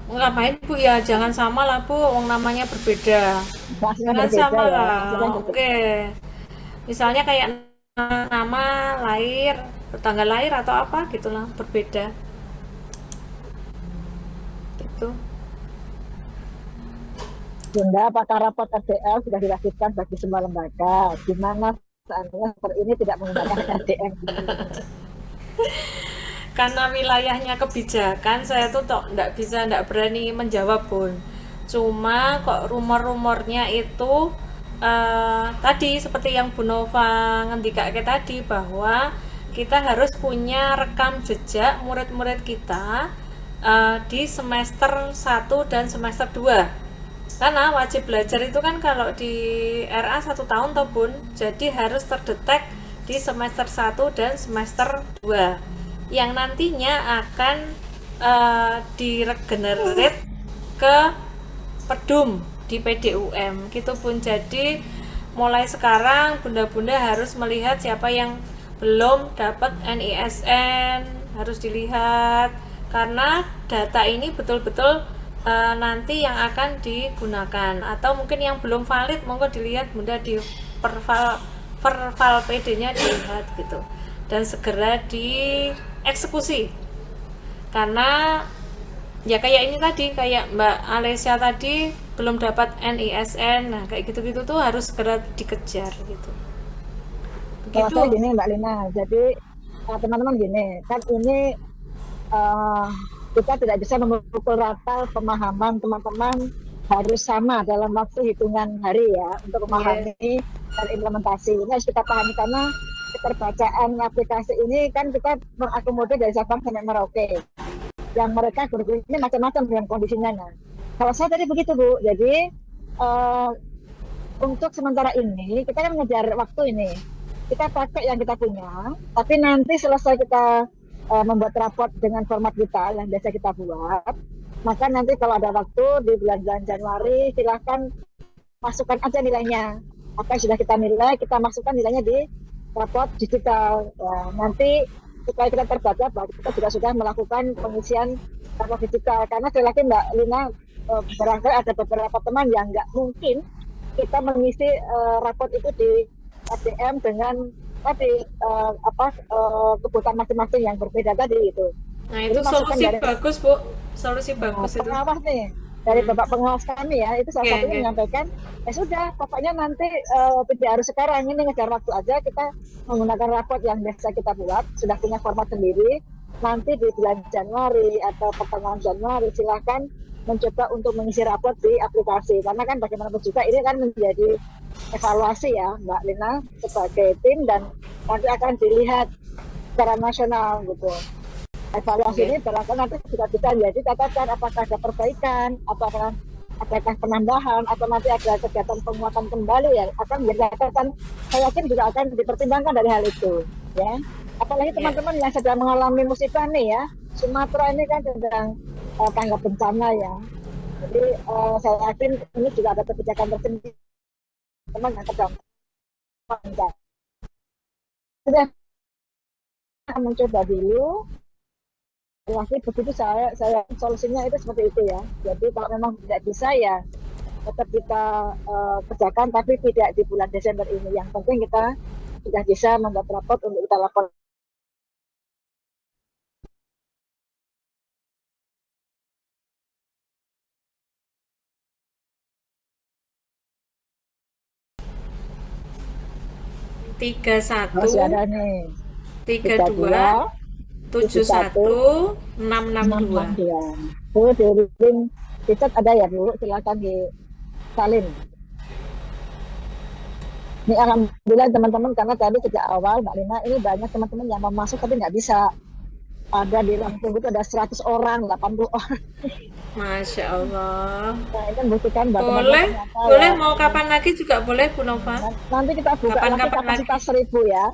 Ngapain Bu ya? Jangan sama lah Bu, namanya berbeda. Jangan sama ya, lah. Oke. Misalnya kayak nama, lahir, tanggal lahir atau apa gitulah, berbeda. Gitu. Bunda, apakah rapot RDL sudah dilakukan bagi semua lembaga? Gimana seandainya seperti ini tidak menggunakan RDL? Karena wilayahnya kebijakan, saya tuh nggak berani menjawab Bun. Cuma kok rumor-rumornya itu tadi seperti yang Bu Nova ngendikake tadi, bahwa kita harus punya rekam jejak murid-murid kita di semester 1 dan semester 2. Karena wajib belajar itu kan kalau di RA 1 tahun toh Bun, jadi harus terdetek di semester 1 dan semester 2 yang nantinya akan diregenerate ke Perdum di PDUM gitu Bun. Jadi mulai sekarang bunda-bunda harus melihat siapa yang belum dapat NISN, harus dilihat karena data ini betul-betul nanti yang akan digunakan, atau mungkin yang belum valid monggo dilihat Bunda di perval PD-nya dilihat gitu, dan segera dieksekusi. Karena ya kayak ini tadi, kayak Mbak Alessia tadi belum dapat NISN, nah kayak gitu-gitu tuh harus segera dikejar gitu. Kalau Begitu. saya gini Mbak Lina, jadi teman-teman gini, kan ini kita tidak bisa memukul rata pemahaman teman-teman harus sama dalam waktu hitungan hari ya untuk memahami dan implementasi. Ini harus kita pahami karena keterbacaan aplikasi ini kan kita mengakomodir dari Sabang sampai Merauke. Yang mereka ini macam-macam dengan kondisinya. Nah, kalau saya tadi begitu Bu, jadi untuk sementara ini kita kan mengejar waktu ini. Kita pakai yang kita punya, tapi nanti selesai kita membuat raport dengan format kita yang biasa kita buat, maka nanti kalau ada waktu di bulan-bulan Januari silahkan masukkan aja nilainya. Apa yang sudah kita nilai, kita masukkan nilainya di raport digital. Nanti supaya kita terbaca bahwa kita juga sudah melakukan pengisian raport digital. Karena sekali lagi Mbak Lina, barangkali ada beberapa teman yang nggak mungkin kita mengisi raport itu di ATM dengan tadi kebutuhan masing-masing yang berbeda tadi itu. Nah itu solusi bagus Bu, solusi bagus itu. Pengawas nih dari Bapak pengawas kami ya, itu salah satunya menyampaikan ya sudah pokoknya nanti tidak harus sekarang, ini ngejar waktu aja, kita menggunakan raport yang biasa kita buat, sudah punya format sendiri. Nanti di bulan Januari atau pertengahan Januari silahkan mencoba untuk mengisi raport di aplikasi, karena kan bagaimanapun juga ini kan menjadi evaluasi ya Mbak Lina sebagai tim, dan nanti akan dilihat secara nasional gitu. Evaluasi ini barangkali nanti juga bisa jadi catatan apakah ada perbaikan, apakah penambahan, atau nanti ada kegiatan penguatan kembali ya akan menjadi catatan. Saya yakin juga akan dipertimbangkan dari hal itu ya. Apalagi teman-teman yang sedang mengalami musibah nih ya, Sumatera ini kan sedang tanggap bencana ya. Jadi saya yakin ini juga ada kebijakan tersendiri teman yang terdampak. Sudah mencoba dulu. Lagi begitu saya solusinya itu seperti itu ya. Jadi kalau memang tidak bisa ya tetap kita kerjakan, tapi tidak di bulan Desember ini. Yang penting kita sudah bisa membuat raport untuk kita lapor. Tiga satu, Masih ada nih. 32 71 662. Itu di link chat ada ya Bu, silakan disalin. Ini alhamdulillah teman-teman, karena tadi sejak awal Mbak Lina ini banyak teman-teman yang mau masuk tapi nggak bisa. Ada di ruang tunggu itu ada 100 orang, 80 orang. Masya Allah. Nah, itu membuktikan bahwa boleh mau kapan lagi juga boleh Bu Nova. Nanti kita buka lagi kapasitas 1000 ya.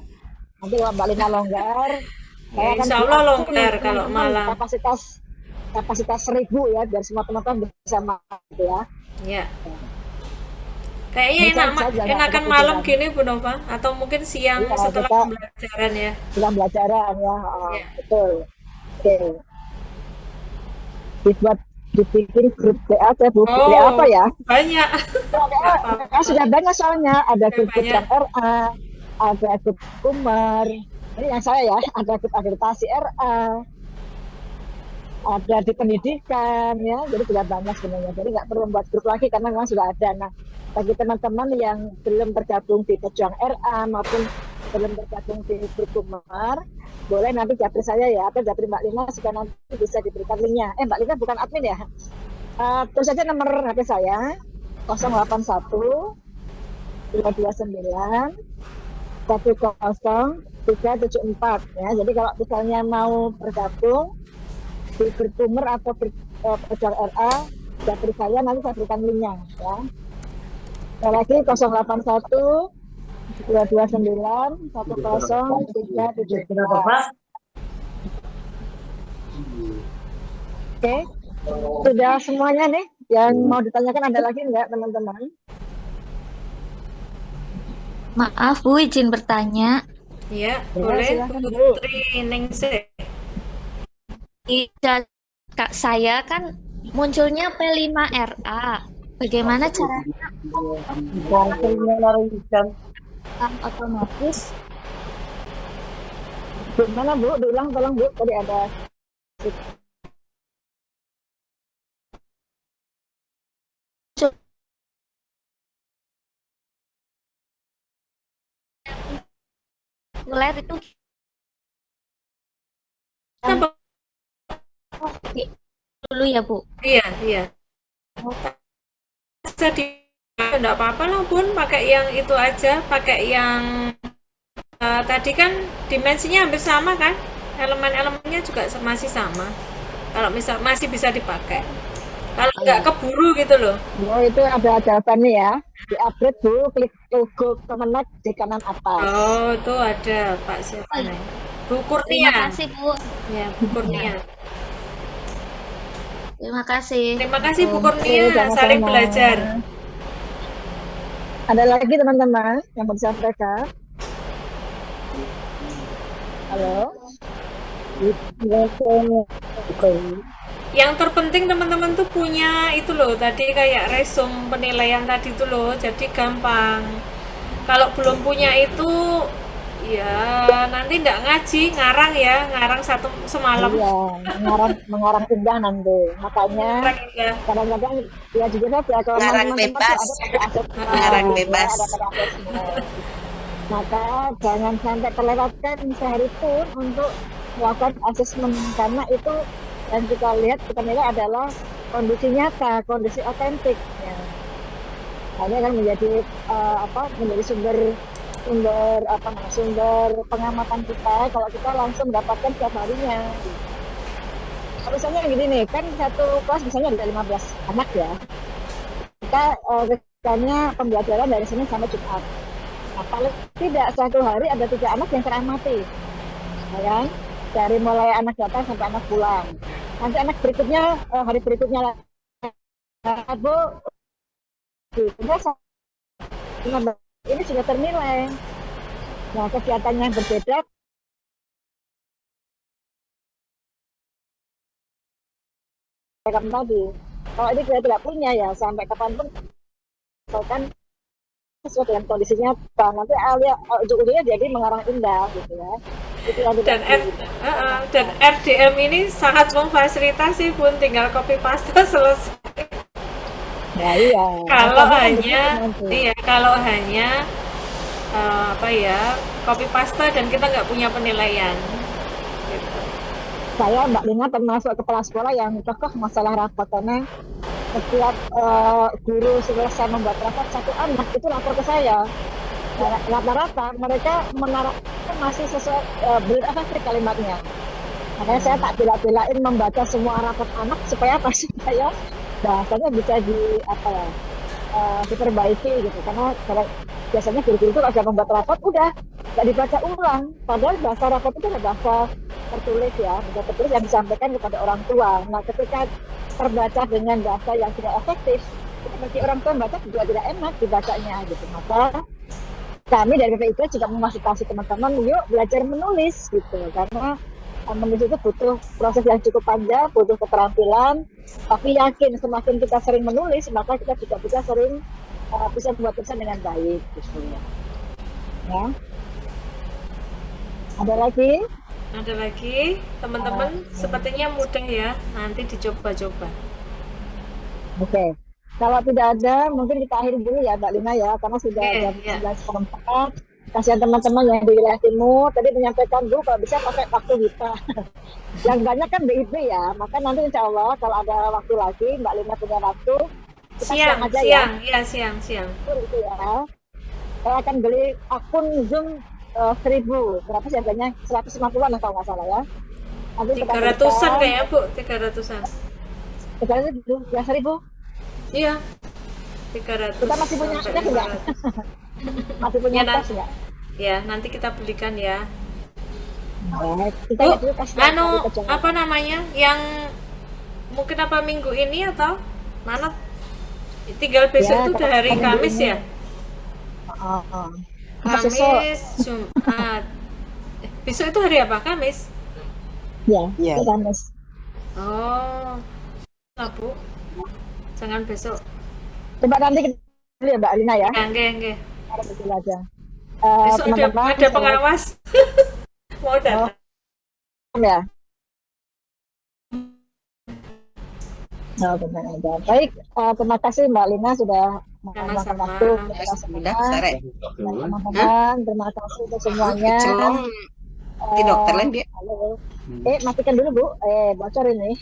Nanti kalau Mbak Lina longgar, ya, insya Allah longgar kalau malam. Kapasitas 1000 ya, biar semua teman-teman bisa masuk ya. Ya. Kayaknya enakan malam gini Bu Nova, atau mungkin siang ya, setelah pembelajaran ya. Setelah pembelajaran ya, ya. Betul. Oke. Dibikin grup WA atau grup WA apa ya? Banyak. Sudah banyak soalnya, ada grup yang RA, ada grup Kumar. Ini yang saya ya, ada grup akreditasi RA. Ada di pendidikan ya, jadi sudah banyak sebenarnya. Jadi nggak perlu membuat grup lagi karena memang sudah ada. Nah, bagi teman-teman yang belum tergabung di Pejuang RA maupun belum tergabung di grup Kumar, boleh nanti japri saya ya, atau japri Mbak Lina supaya nanti bisa diberikan linknya. Mbak Lina bukan admin ya? Terus saja nomor HP saya 081 229 10374 ya. Jadi kalau misalnya mau bergabung di Bertumur atau Pejuang RA, japri saya, nanti saya berikan linknya ya. Sekali lagi 081 229 10374. Oke, sudah semuanya nih. Yang mau ditanyakan ada lagi enggak teman-teman? Maaf Bu, izin bertanya. Ya, boleh Putri Ningsih. Kak saya kan munculnya P5RA. Bagaimana caranya otomatis? Gimana Bu? Diulang tolong Bu. Tadi ada Ler itu dulu ya Bu. Iya, iya. Jadi enggak apa-apa lah Bun, pakai yang itu aja, pakai yang tadi kan dimensinya hampir sama kan? Elemen-elemennya juga masih sama. Kalau misal masih bisa dipakai. Kalau nggak keburu gitu loh. Oh, itu ada jawabannya ya. Di-upgrade Bu, klik logo Kemenak di kanan atas. Oh, itu ada Pak siapa nih? Bu Kurnia. Terima kasih Bu. Ya, Bu Kurnia. Terima kasih. Terima kasih Bu Kurnia, saling belajar. Ada lagi teman-teman yang mau disampaikan? Halo? Yang terpenting teman-teman tuh punya itu loh, tadi kayak resume penilaian tadi tuh loh, jadi gampang. Kalau belum punya itu, ya nanti nggak ngaji, ngarang ya, ngarang satu semalam. Iya, mengarang indah nanti. Makanya kadang-kadang ya jujur saja kalau Ngarang teman-teman bebas. Ngarang bebas. Maka jangan sampai terlewatkan sehari pun untuk melakukan asesmen, karena itu yang kita lihat, kita nilai adalah kondisi nyata, kondisi otentik. Ya. Hanya kan menjadi menjadi sumber pengamatan kita kalau kita langsung mendapatkan setiap harinya. Misalnya gini nih, kan satu kelas misalnya ada 15 anak ya. Kita rekannya pembelajaran dari Senin sampai Jumat. Nah, paling tidak satu hari ada 3 anak yang teramati. Ya kan? Dari mulai anak datang sampai anak pulang. Nanti anak berikutnya, hari berikutnya Bu, ini sudah ternilai. Nah, kegiatannya berbeda. Tadi, kalau ini kita tidak punya ya sampai kapanpun, misalkan sesuai dengan kondisinya, nanti ujung-ujungnya jadi mengarang indah gitu ya. Itu yang Dan RDM ini sangat memfasilitasi Bun, tinggal copy paste selesai. Ya, iya. Kalau hanya copy paste dan kita nggak punya penilaian. Gitu. Saya Mbak Lina termasuk kepala sekolah yang kokoh masalah rapot, karena setiap guru selesai membuat rapot satu anak itu lapor ke saya. Rata-rata mereka mengarahkan masih sesuai berefektif kalimatnya. Makanya saya tak bela-belain membaca semua rapot anak supaya supaya bahasanya bisa diperbaiki gitu. Karena biasanya guru-guru itu kalau membuat rapot udah nggak dibaca ulang. Padahal bahasa rapot itu adalah bahasa tertulis ya, bahasa tertulis yang disampaikan kepada orang tua. Nah, ketika terbaca dengan bahasa yang tidak efektif, itu bagi orang tua membaca juga tidak enak dibacanya gitu. Maka kami dari PPIP juga memfasilitasi teman-teman, yuk belajar menulis gitu, karena menulis itu butuh proses yang cukup panjang, butuh keterampilan, tapi yakin semakin kita sering menulis, maka kita juga bisa membuat tulisan dengan baik gitu ya. Ada lagi teman-teman, sepertinya mudah ya, nanti dicoba-coba. Oke. Kalau tidak ada, mungkin kita akhiri dulu ya Mbak Lina ya, karena sudah jam 11.04. Kasihan teman-teman yang di wilayah timur, tadi menyampaikan Bu, kalau bisa pakai waktu kita. Yang banyak kan BIP ya, maka nanti insya Allah kalau ada waktu lagi, Mbak Lina punya waktu, kita siang aja ya. Siang. Itu ya. Saya akan beli akun Zoom 1.000, berapa sih harganya? 150-an kalau nggak salah ya. 300-an kayaknya Bu, 300-an. 300 Iya, 300. Kita masih punya tes enggak? Masih punya tes enggak? Ya, nanti kita belikan ya. Apa namanya? Yang mungkin apa minggu ini atau mana? Tinggal besok itu udah hari Kamis ya? Kamis, Jumat. Besok itu hari apa? Kamis? Ya, Kamis. Oh. lah Bu, jangan besok. Coba nanti dulu ya Mbak Lina ya. Enggak. Harus betul aja. Besok ada pengawas. Mau datang. Ya. Benar aja. Baik, terima kasih Mbak Lina sudah meluangkan waktu kita semua. Teman-teman, terima kasih untuk semuanya. Di dokter lain dia. Halo. Matikan dulu Bu. Bocor ini.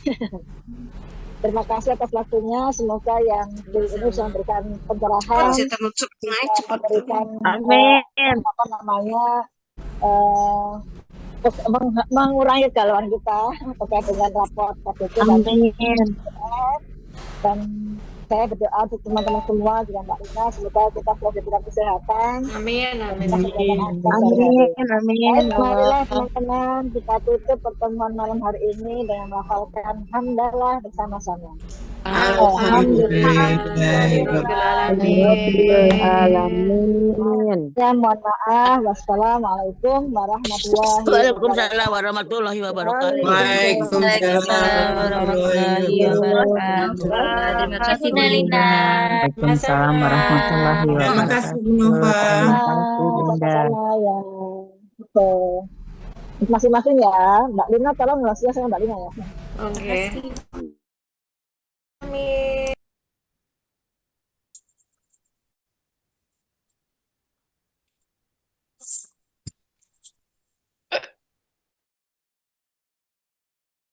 Terima kasih atas waktunya. Semoga yang ini bisa memberikan pencerahan, memberikan apa namanya mengurangi kegalauan kita terkait dengan raport KPK. Dan saya berdoa untuk teman-teman semua juga Mbak Lina, semoga kita selalu diberikan kesehatan. Amin. Marilah teman-teman kita tutup pertemuan malam hari ini dengan melafalkan hamdalah bersama-sama. Alamin. Ya, mohon maaf. Wassalamualaikum warahmatullahi Waalaikumsalam warahmatullahi wabarakatuh. Waalaikumsalam warahmatullahi wabarakatuh. Terima kasih Melina. Waalaikumsalam warahmatullahi wabarakatuh. Terima kasih Bu Nova. Sama-sama ya. Oke. Masing-masing ya. Mbak Lina tolong ngasih saya Mbak Lina ya. Oke.